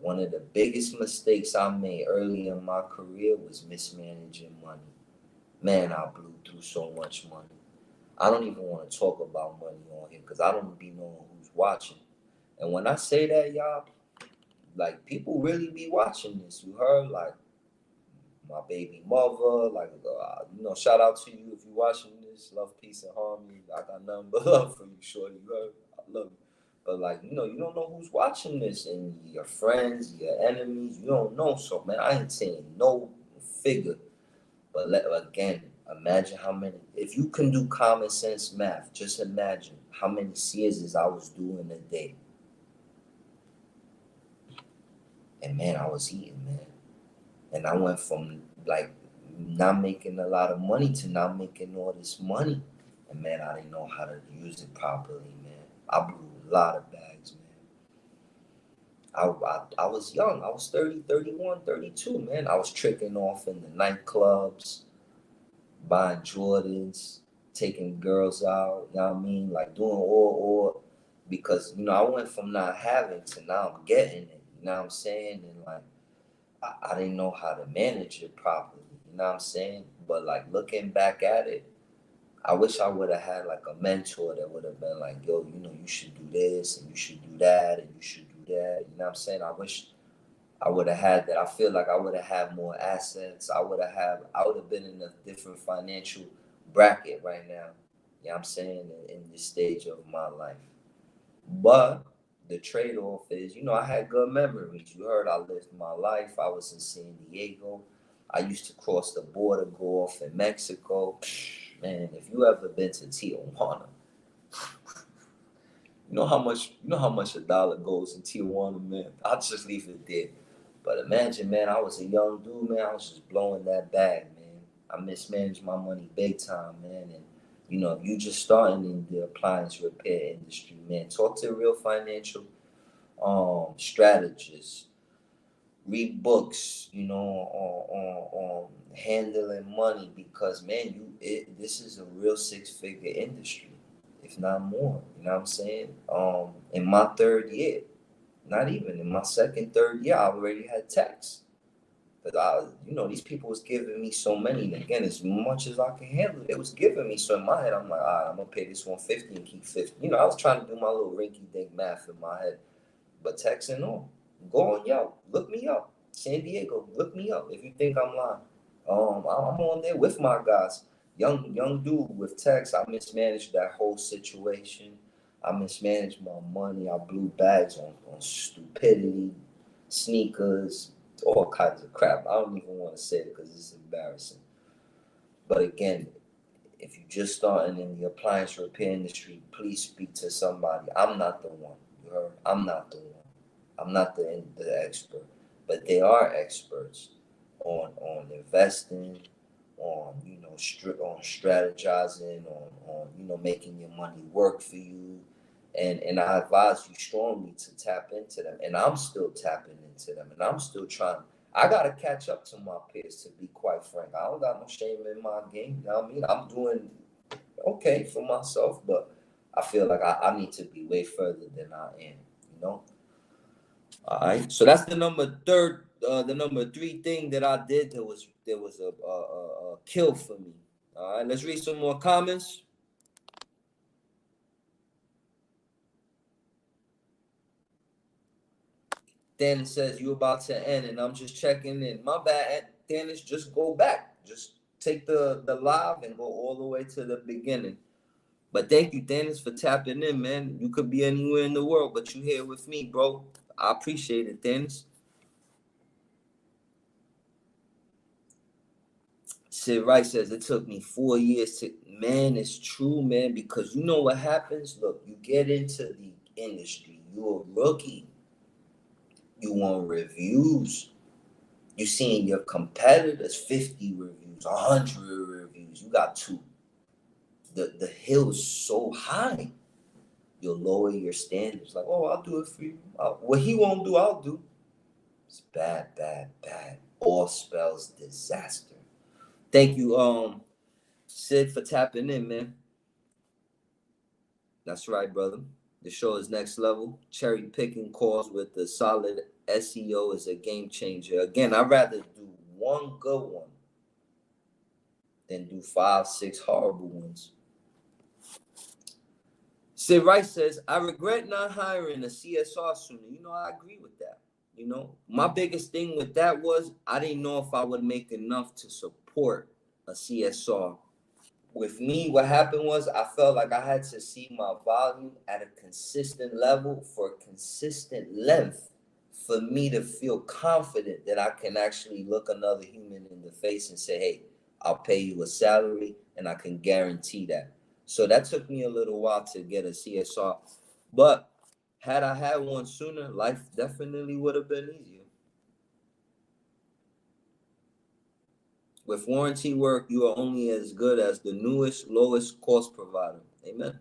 one of the biggest mistakes I made early in my career was mismanaging money. Man, I blew through so much money. I don't even want to talk about money on here because I don't be knowing who's watching. And when I say that, y'all, like, people really be watching this. You heard? Like, my baby mother. Like, shout out to you if you're watching this. Love, peace, and harmony. I got nothing but love for you, shorty. You heard? I love you. But like, you don't know who's watching this, and your friends, your enemies. You don't know. So man, I ain't saying no figure. But again, imagine how many. If you can do common sense math, just imagine how many series I was doing a day. And man, I was eating, man. And I went from like not making a lot of money to not making all this money. And man, I didn't know how to use it properly, man. I blew a lot of bags, man. I was young. I was 30, 31, 32, man. I was tricking off in the nightclubs, buying Jordans, taking girls out, you know what I mean? Like doing all because, I went from not having to now I'm getting it, you know what I'm saying? And like, I didn't know how to manage it properly, you know what I'm saying? But like looking back at it, I wish I would have had like a mentor that would have been like, yo, you should do this and you should do that and you should do that. You know what I'm saying? I wish I would have had that. I feel like I would have had more assets. I would have been in a different financial bracket right now. You know what I'm saying? In this stage of my life. But the trade-off is, I had good memories. You heard I lived my life. I was in San Diego. I used to cross the border, go off in Mexico. Man, if you ever been to Tijuana, you know how much a dollar goes in Tijuana, man. I'll just leave it there. But imagine, man, I was a young dude, man. I was just blowing that bag, man. I mismanaged my money big time, man. And if you just starting in the appliance repair industry, man, talk to a real financial strategist. Read books, on handling money because man, this is a real 6-figure industry, if not more. You know what I'm saying? In my third year, not even in my second, third year, I already had tax. But these people was giving me so many, and again, as much as I can handle, it was giving me. So in my head, I'm like, all right, I'm gonna pay this 150 and keep 50. I was trying to do my little rinky-dink math in my head, but tax and all. Go on Yelp, look me up. San Diego, look me up if you think I'm lying. I'm on there with my guys. Young dude with tax. I mismanaged that whole situation. I mismanaged my money. I blew bags on stupidity, sneakers, all kinds of crap. I don't even want to say it because it's embarrassing. But again, if you're just starting in the appliance repair industry, please speak to somebody. I'm not the one. You heard? I'm not the one. I'm not the expert, but they are experts on investing, on on strategizing, on making your money work for you, and I advise you strongly to tap into them. And I'm still tapping into them, and I'm still trying. I gotta catch up to my peers, to be quite frank. I don't got no shame in my game. You know what I mean? I'm doing okay for myself, but I feel like I need to be way further than I am. You know. All right. So that's the number three thing that I did. There was a kill for me. All right. Let's read some more comments. Dennis says you about to end, and I'm just checking in. My bad, Dennis. Just go back. Just take the live and go all the way to the beginning. But thank you, Dennis, for tapping in, man. You could be anywhere in the world, but you here with me, bro. I appreciate it, Dennis. Sid Wright says it took me 4 years to. Man, it's true, man, because you know what happens? Look, you get into the industry, you're a rookie. You want reviews. You seeing your competitors 50 reviews, 100 reviews. You got two. The hill is so high. You'll lower your standards. Like, oh, I'll do it for you. What he won't do, I'll do. It's bad, bad, bad. All spells disaster. Thank you, Sid, for tapping in, man. That's right, brother. The show is next level. Cherry picking calls with the solid SEO is a game changer. Again, I'd rather do one good one than do 5, 6 horrible ones. Sid Rice says, I regret not hiring a CSR sooner. I agree with that. You know, my biggest thing with that was I didn't know if I would make enough to support a CSR. With me, what happened was I felt like I had to see my volume at a consistent level for a consistent length for me to feel confident that I can actually look another human in the face and say, hey, I'll pay you a salary and I can guarantee that. So that took me a little while to get a CSR. But had I had one sooner, life definitely would have been easier. With warranty work, you are only as good as the newest, lowest cost provider. Amen.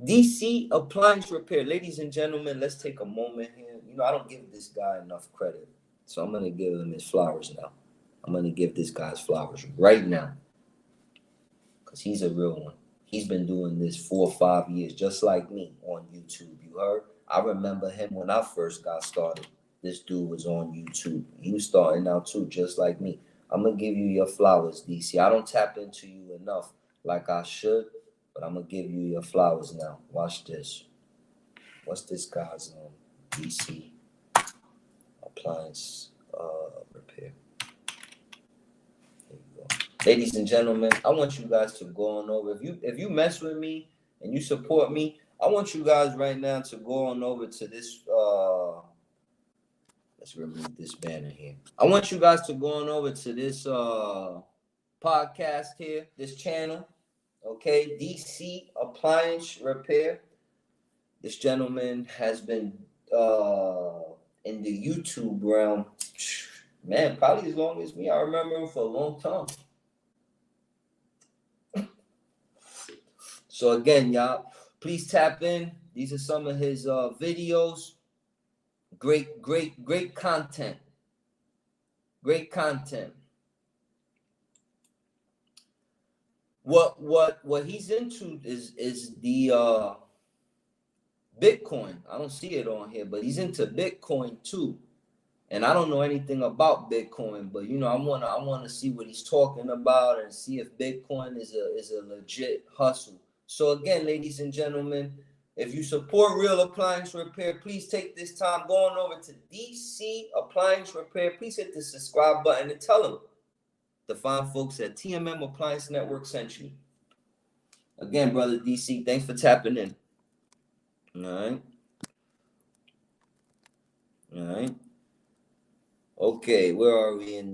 DC Appliance Repair. Ladies and gentlemen, let's take a moment here. You know, I don't give this guy enough credit. So I'm going to give him his flowers now. I'm going to give this guy his flowers right now. Because he's a real one. He's been doing this 4 or 5 years, just like me, on YouTube. You heard? I remember him when I first got started. This dude was on YouTube. He was starting out too, just like me. I'm going to give you your flowers, DC. I don't tap into you enough like I should, but I'm going to give you your flowers now. Watch this. What's this guy's DC Appliance Repair? There you go. Ladies and gentlemen, I want you guys to go on over. If you mess with me and you support me, I want you guys right now to go on over to this let's remove this banner here. I want you guys to go on over to this podcast here, this channel, okay? DC Appliance Repair. This gentleman has been in the YouTube realm, man, probably as long as me. I remember him for a long time. So again, y'all, please tap in. These are some of his videos. Great content. Great content. What he's into is the Bitcoin. I don't see it on here, but he's into Bitcoin too. And I don't know anything about Bitcoin, but you know, I wanna see what he's talking about and see if Bitcoin is a legit hustle. So again, ladies and gentlemen, if you support Real Appliance Repair, please take this time going over to DC Appliance Repair. Please hit the subscribe button and tell them the fine folks at TMM Appliance Network sent you. Again, brother DC, thanks for tapping in. All right. Okay, where are we in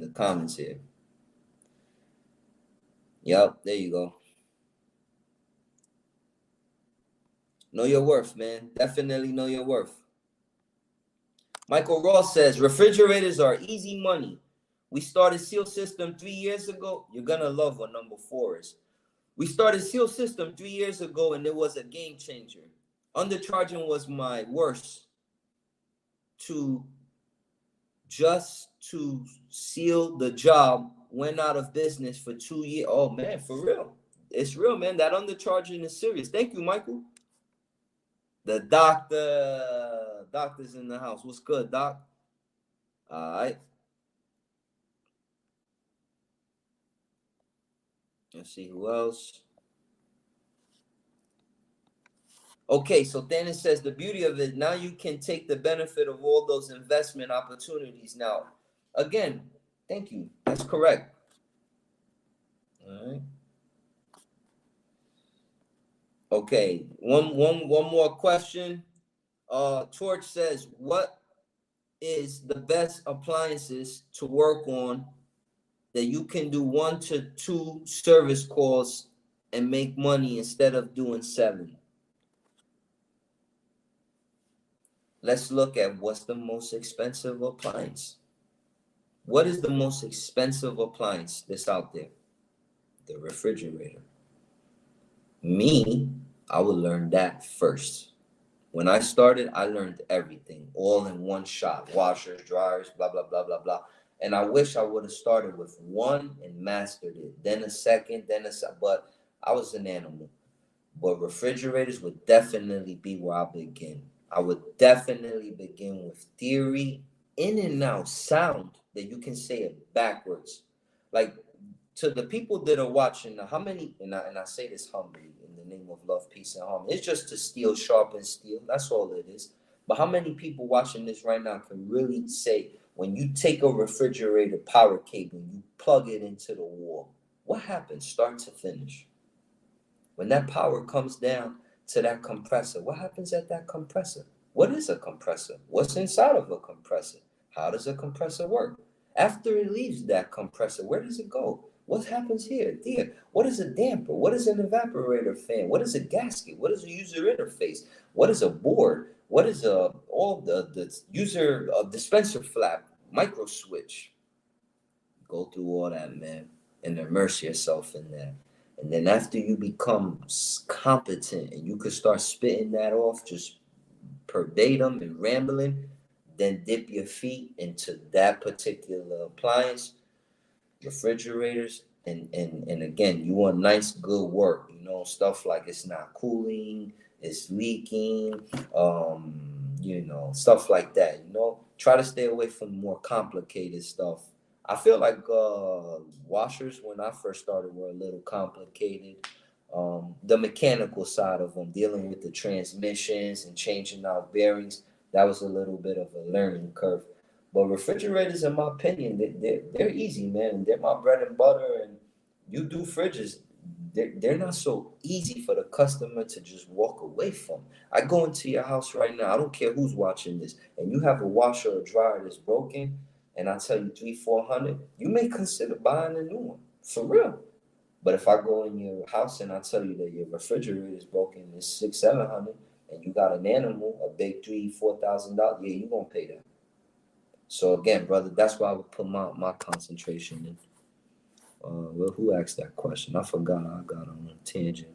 the comments here? Yep, there you go. Know your worth, man. Definitely know your worth. Michael Ross says, refrigerators are easy money. We started Seal System 3 years ago. You're going to love what number 4 is. We started Seal System 3 years ago, and it was a game changer. Undercharging was my worst to seal the job. Went out of business for 2 years. Oh, man, for real. It's real, man. That undercharging is serious. Thank you, Michael. The doctor's in the house. What's good, doc? All right. Let's see who else. Okay, so Thanos says the beauty of it, now you can take the benefit of all those investment opportunities. Now, again, thank you. That's correct. All right. Okay, one more question. Torch says, what is the best appliances to work on that you can do 1 to 2 service calls and make money instead of doing 7? Let's look at what's the most expensive appliance. What is the most expensive appliance that's out there? The refrigerator. Me, I would learn that first. When I started, I learned everything all in one shot. Washers, dryers, blah, blah, blah, blah, blah. And I wish I would have started with one and mastered it. Then a second, but I was an animal. But refrigerators would definitely be where I begin. I would definitely begin with theory, in and out sound that you can say it backwards. Like to the people that are watching now, how many, and I say this humbly in the name of love, peace, and harmony. It's just to steel sharpen steel. That's all it is. But how many people watching this right now can really say, when you take a refrigerator power cable, you plug it into the wall, what happens start to finish? When that power comes down to that compressor, what happens at that compressor? What is a compressor? What's inside of a compressor? How does a compressor work? After it leaves that compressor, where does it go? What happens here? There. What is a damper? What is an evaporator fan? What is a gasket? What is a user interface? What is a board? What is all the user dispenser flap, micro switch? Go through all that, man, and immerse yourself in that. And then after you become competent and you could start spitting that off just verbatim and rambling, then dip your feet into that particular appliance, refrigerators, and again, you want nice, good work. Stuff like it's not cooling, it's leaking, stuff like that. Try to stay away from more complicated stuff. I feel like washers when I first started were a little complicated. The mechanical side of them, dealing with the transmissions and changing out bearings, that was a little bit of a learning curve. But refrigerators, in my opinion, they're easy, man. They're my bread and butter. And you do fridges, they're not so easy for the customer to just walk away from. I go into your house right now, I don't care who's watching this, and you have a washer or dryer that's broken, and I tell you 300-400, you may consider buying a new one. For real. But if I go in your house and I tell you that your refrigerator is broken, it's 600-700, and you got an animal, a big $3,000-4,000, yeah, you're gonna pay that. So again, brother, that's why I would put my concentration in. Well, who asked that question? I forgot. I got on a tangent.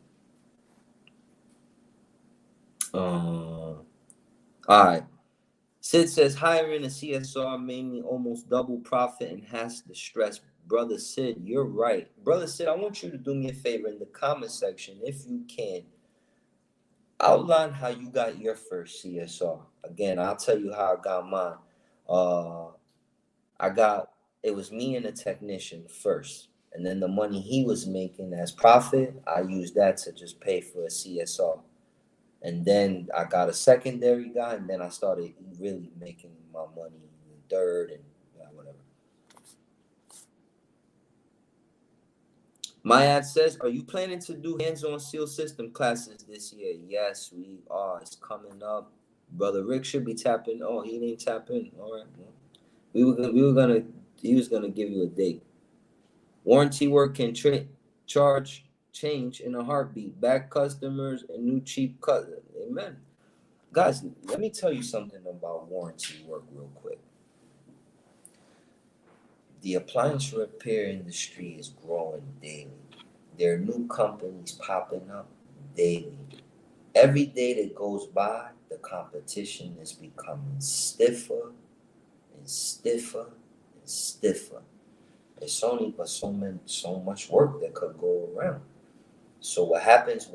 All right. Sid says hiring a CSR made me almost double profit and has the stress. Brother Sid, you're right. Brother Sid, I want you to do me a favor in the comment section, if you can. Outline how you got your first CSR. Again, I'll tell you how I got mine. It was me and a technician first. And then the money he was making as profit, I used that to just pay for a CSR. And then I got a secondary guy, and then I started really making my money in the third and whatever. My ad says, are you planning to do hands-on seal system classes this year? Yes, we are. It's coming up. Brother Rick should be tapping. Oh, he didn't tap in. All right. He was gonna give you a date. Warranty work can charge change in a heartbeat. Back customers and new cheap cut. Amen. Guys, let me tell you something about warranty work real quick. The appliance repair industry is growing daily. There are new companies popping up daily. Every day that goes by, the competition is becoming stiffer and stiffer and stiffer. It's only but so much work that could go around. So what happens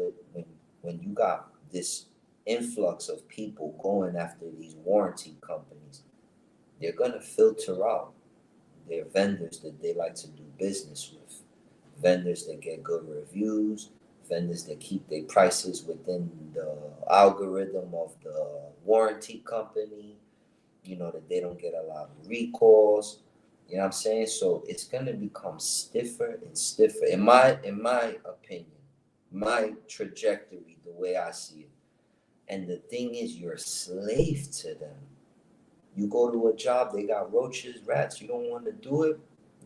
when you got this influx of people going after these warranty companies, they're gonna filter out their vendors that they like to do business with, vendors that get good reviews, vendors that keep their prices within the algorithm of the warranty company, that they don't get a lot of recalls. You know what I'm saying? So it's gonna become stiffer and stiffer. In my opinion, my trajectory, the way I see it. And the thing is, you're a slave to them. You go to a job, they got roaches, rats, you don't want to do it.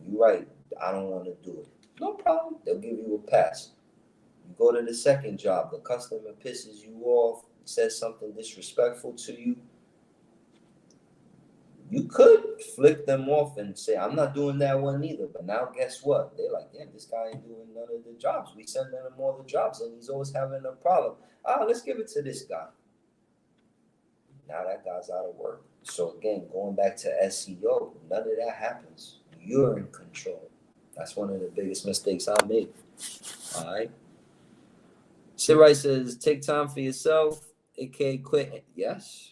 You're right, I don't want to do it. No problem, they'll give you a pass. You go to the second job, the customer pisses you off, says something disrespectful to you. You could flick them off and say, I'm not doing that one either. But now guess what? They're like, damn, this guy ain't doing none of the jobs. We sending him all the jobs and he's always having a problem. Let's give it to this guy. Now that guy's out of work. So again, going back to SEO, none of that happens. You're in control. That's one of the biggest mistakes I made. All right. Sid Wright says, take time for yourself, aka quit. Yes.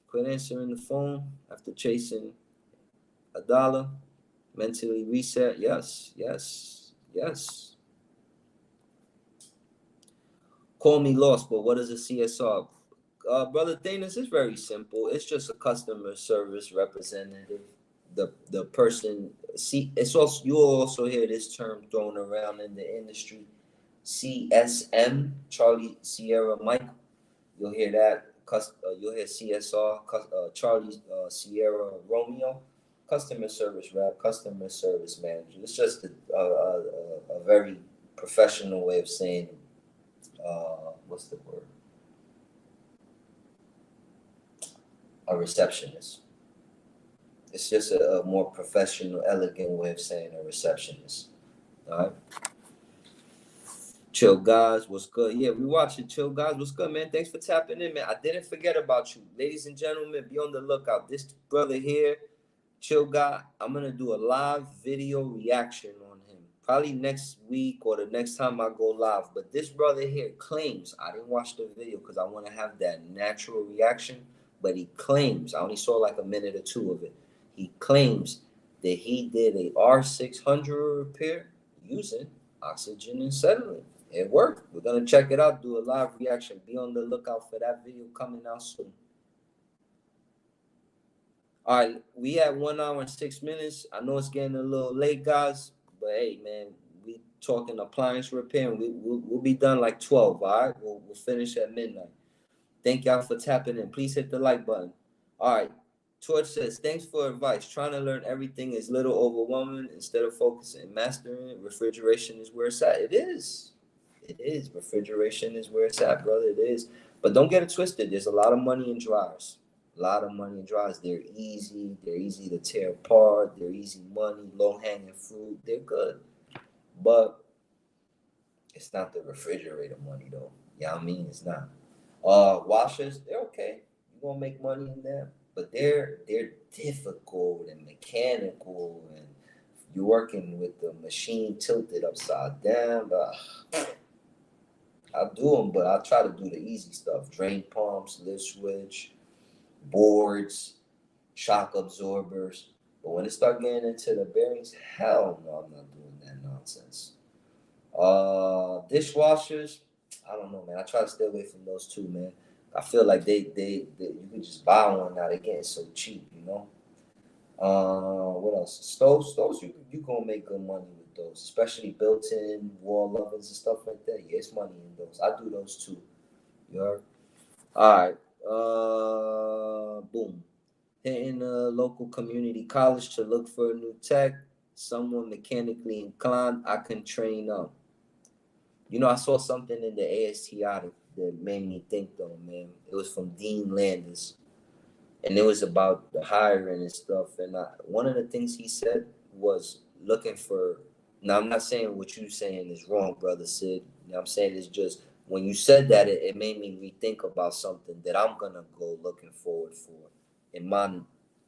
Quit answering the phone after chasing $1. Mentally reset. Yes. Yes. Call me lost, but what is a CSR? Brother Thanos, it's very simple. It's just a customer service representative. The person see it's also you'll also hear this term thrown around in the industry. CSM, Charlie Sierra Mike. You'll hear that. You'll hear CSR, Charlie Sierra Romeo, customer service rep, customer service manager. It's just a very professional way of saying what's the word? A receptionist. It's just a more professional, elegant way of saying a receptionist. All right. Chill guys, what's good? Yeah, we watching Chill guys. What's good, man? Thanks for tapping in, man. I didn't forget about you, ladies and gentlemen. Be on the lookout. This brother here, Chill guy. I'm gonna do a live video reaction on him, probably next week or the next time I go live. But this brother here claims I didn't watch the video because I want to have that natural reaction. But he claims I only saw like a minute or two of it. He claims that he did a R600 repair using oxygen and acetylene. It worked. We're gonna check it out, do a live reaction. Be on the lookout for that video coming out soon. All right, we at 1 hour and 6 minutes. I know it's getting a little late, guys, but hey, man, we talking appliance repair, and we'll be done like 12. All right, we'll finish at midnight. Thank y'all for tapping in. Please hit the like button. All right. Torch says, thanks for advice. Trying to learn everything is a little overwhelming. Instead of focusing and mastering it, refrigeration is where it's at. It is. It is. Refrigeration is where it's at, brother. It is. But don't get it twisted. There's a lot of money in dryers. A lot of money in dryers. They're easy. They're easy to tear apart. They're easy money, low-hanging fruit. They're good. But it's not the refrigerator money, though. Yeah, I mean, it's not. Washers, they're okay. You're gonna make money in them, but they're difficult and mechanical, and you're working with the machine tilted upside down. I do them, but I try to do the easy stuff: drain pumps, lift switch, boards, shock absorbers. But when it start getting into the bearings, hell no, I'm not doing that nonsense. Dishwashers, I don't know, man. I try to stay away from those two, man. I feel like they you can just buy one now. They're getting so cheap, you know. What else? Stoves. You gonna make good money with those, especially built-in wall ovens and stuff like that. Yeah, it's money in those. I do those too. You heard? All right. Boom. Hitting a local community college to look for a new tech. Someone mechanically inclined, I can train up. You know, I saw something in the ASTI that made me think, though, man. It was from Dean Landis, and it was about the hiring and stuff. And one of the things he said was looking for. Now, I'm not saying what you're saying is wrong, brother Sid. You know what I'm saying? It's just when you said that, it made me rethink about something that I'm going to go looking forward for in my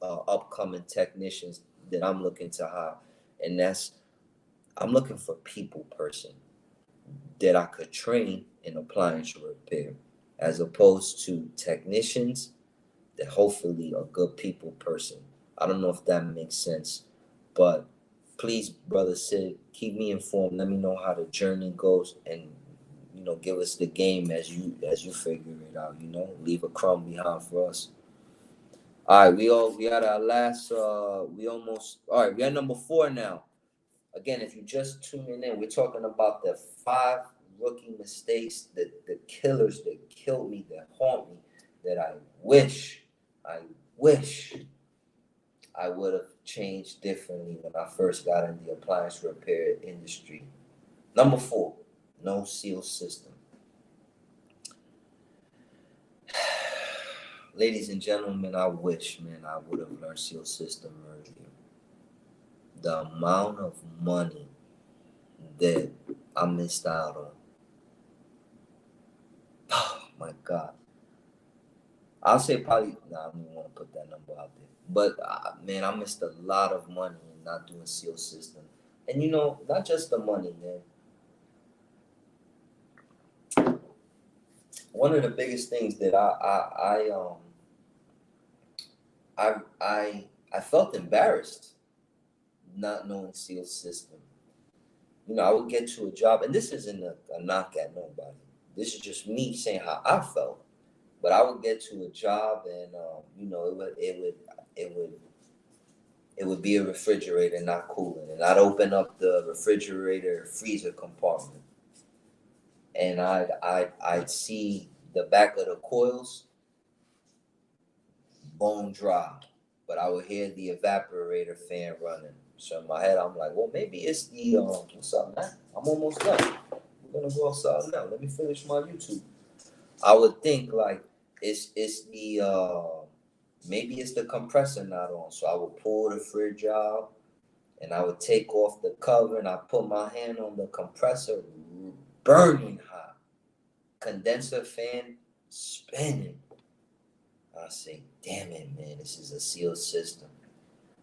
upcoming technicians that I'm looking to hire. And that's, I'm looking for people person that I could train in appliance repair, as opposed to technicians that hopefully are good people person. I don't know if that makes sense, but please, brother Sid, keep me informed. Let me know how the journey goes, and give us the game as you figure it out. Leave a crumb behind for us. All right, we got our last. We almost all right. We at number 4 now. Again, if you just tuning in, we're talking about the 5 rookie mistakes, the killers that killed me, that haunt me, that I wish I would have changed differently when I first got in the appliance repair industry. Number 4, no seal system. Ladies and gentlemen, I wish, man, I would have learned seal system earlier. The amount of money that I missed out on. Oh my God. I'll say probably, I don't even want to put that number out there. But man, I missed a lot of money in not doing seal system. And not just the money, man. One of the biggest things that I felt embarrassed not knowing seal system. I would get to a job, and this isn't a knock at nobody. This is just me saying how I felt. But I would get to a job, and it would be a refrigerator not cooling, and I'd open up the refrigerator freezer compartment, and I'd see the back of the coils bone dry, but I would hear the evaporator fan running. So in my head, I'm like, well, maybe it's the what's up, man? I'm almost done. We're gonna go outside now. Let me finish my YouTube. I would think like it's the maybe it's the compressor not on. So I would pull the fridge out and I would take off the cover and I put my hand on the compressor, burning hot, condenser fan spinning. I say, damn it, man, this is a sealed system.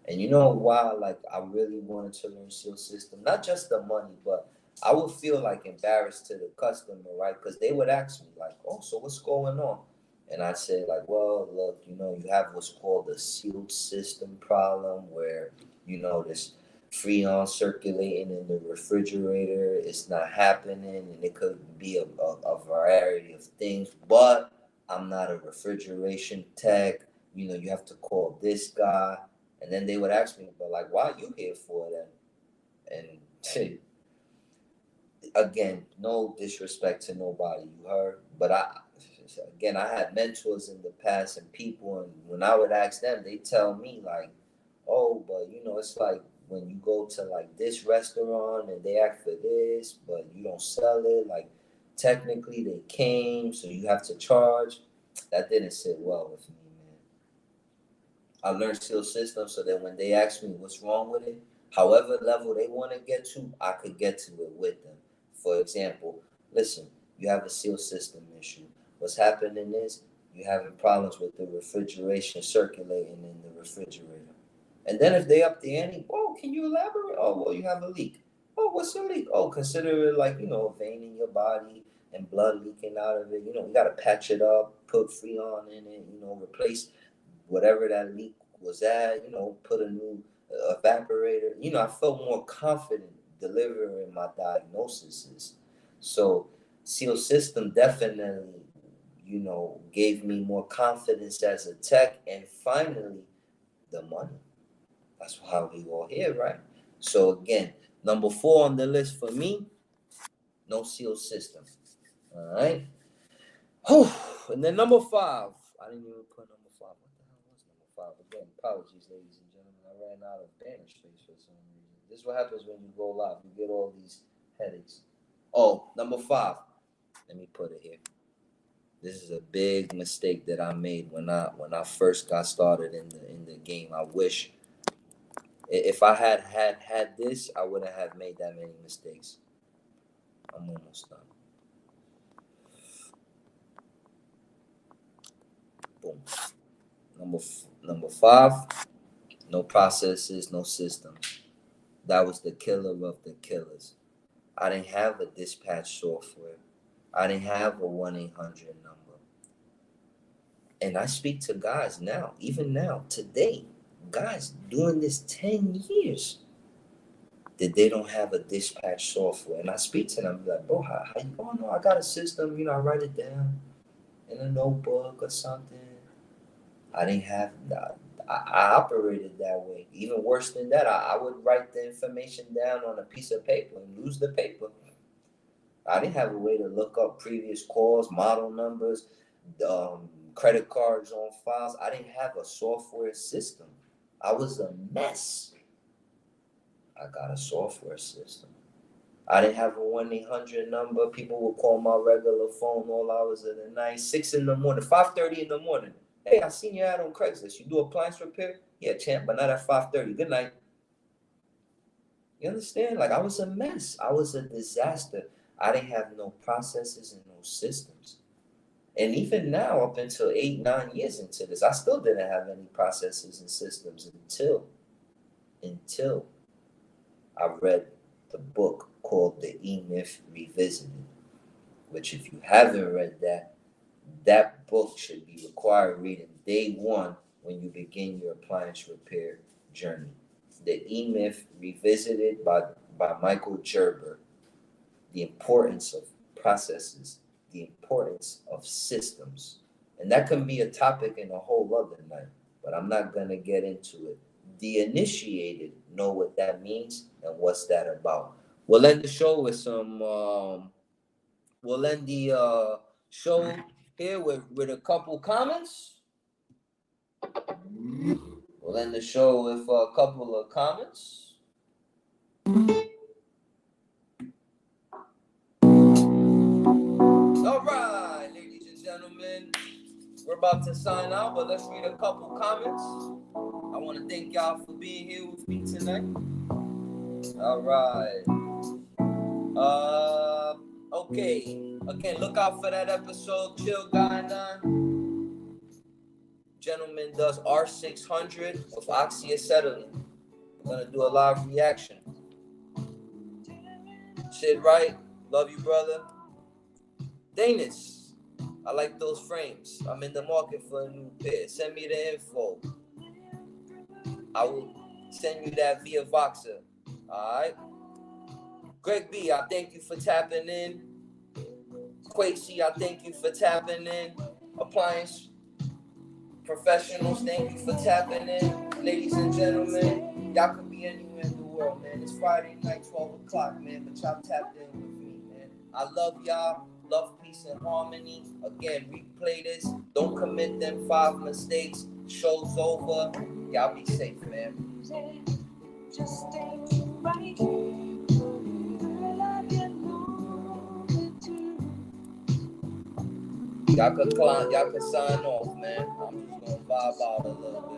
And you know why? Like, I really wanted to learn seal system, not just the money, but I would feel like embarrassed to the customer, right? Because they would ask me, like, "Oh, so what's going on?" And I'd say, like, "Well, look, you have what's called a sealed system problem, where this freon circulating in the refrigerator, it's not happening, and it could be a variety of things, but I'm not a refrigeration tech. You have to call this guy." And then they would ask me, but like, why are you here for then? And again, no disrespect to nobody, you heard. But I had mentors in the past and people, and when I would ask them, they tell me like, oh, but it's like when you go to like this restaurant and they ask for this, but you don't sell it. Like technically they came, so you have to charge. That didn't sit well with me. I learned seal systems so that when they ask me what's wrong with it, however level they want to get to, I could get to it with them. For example, listen, you have a seal system issue. What's happening is you're having problems with the refrigeration circulating in the refrigerator. And then if they up the ante, oh, can you elaborate? Oh, well, you have a leak. Oh, what's a leak? Oh, consider it like, a vein in your body and blood leaking out of it. You got to patch it up, put Freon in it, replace whatever that leak was at, put a new evaporator. I felt more confident delivering my diagnoses. So Seal System definitely, gave me more confidence as a tech. And finally, the money. That's how we all here, right? So again, number 4 on the list for me, no Seal System. All right. And then number 5, I didn't even put number 5. What the hell was number 5? Again, apologies, ladies and gentlemen. I ran out of banner space for some reason. This is what happens when you go live. You get all these headaches. Oh, number 5. Let me put it here. This is a big mistake that I made when I first got started in the game. I wish if I had this, I wouldn't have made that many mistakes. I'm almost done. Boom. Number 5, no processes, no systems. That was the killer of the killers. I didn't have a dispatch software. I didn't have a 1-800 number. And I speak to guys now, even now, today, guys doing this 10 years, that they don't have a dispatch software. And I speak to them, like, bro, how you? Oh, no, I got a system. I write it down in a notebook or something. I didn't have that. I operated that way. Even worse than that, I would write the information down on a piece of paper and lose the paper. I didn't have a way to look up previous calls, model numbers, credit cards on files. I didn't have a software system. I was a mess. I got a software system. I didn't have a 1-800 number. People would call my regular phone all hours of the night, 6 in the morning, 5:30 in the morning. Hey, I seen you ad on Craigslist. You do appliance repair? Yeah, champ, but not at 5:30. Good night. You understand? Like, I was a mess. I was a disaster. I didn't have no processes and no systems. And even now, up until 8, 9 years into this, I still didn't have any processes and systems until I read the book called The E-Myth Revisited, which if you haven't read that book should be required reading day 1 when you begin your appliance repair journey. The E-Myth Revisited by by Michael Gerber. The importance of processes, the importance of systems. And that can be a topic in a whole other night, but I'm not going to get into it. The initiated know what that means and what's that about. We'll end the show with some, we'll end the show here with a couple comments. We'll end the show with a couple of comments. All right, ladies and gentlemen, we're about to sign out, but let's read a couple comments. I want to thank y'all for being here with me tonight. All right. Okay. Again, look out for that episode, Chill Guy 9. Gentleman does R600 of oxyacetylene. We're going to do a live reaction. Shit right. Love you, brother. Danis, I like those frames. I'm in the market for a new pair. Send me the info. I will send you that via Voxer. Alright. Greg B, I thank you for tapping in. Quasey, I thank you for tapping in. Appliance professionals, thank you for tapping in. Ladies and gentlemen, y'all could be anywhere in the world, man. It's Friday night, 12 o'clock, man, but y'all tapped in with me, man. I love y'all. Love, peace, and harmony. Again, replay this. Don't commit them 5 mistakes. Show's over. Y'all be safe, man. Y'all could sign off, man. I'm just gonna vibe out a little.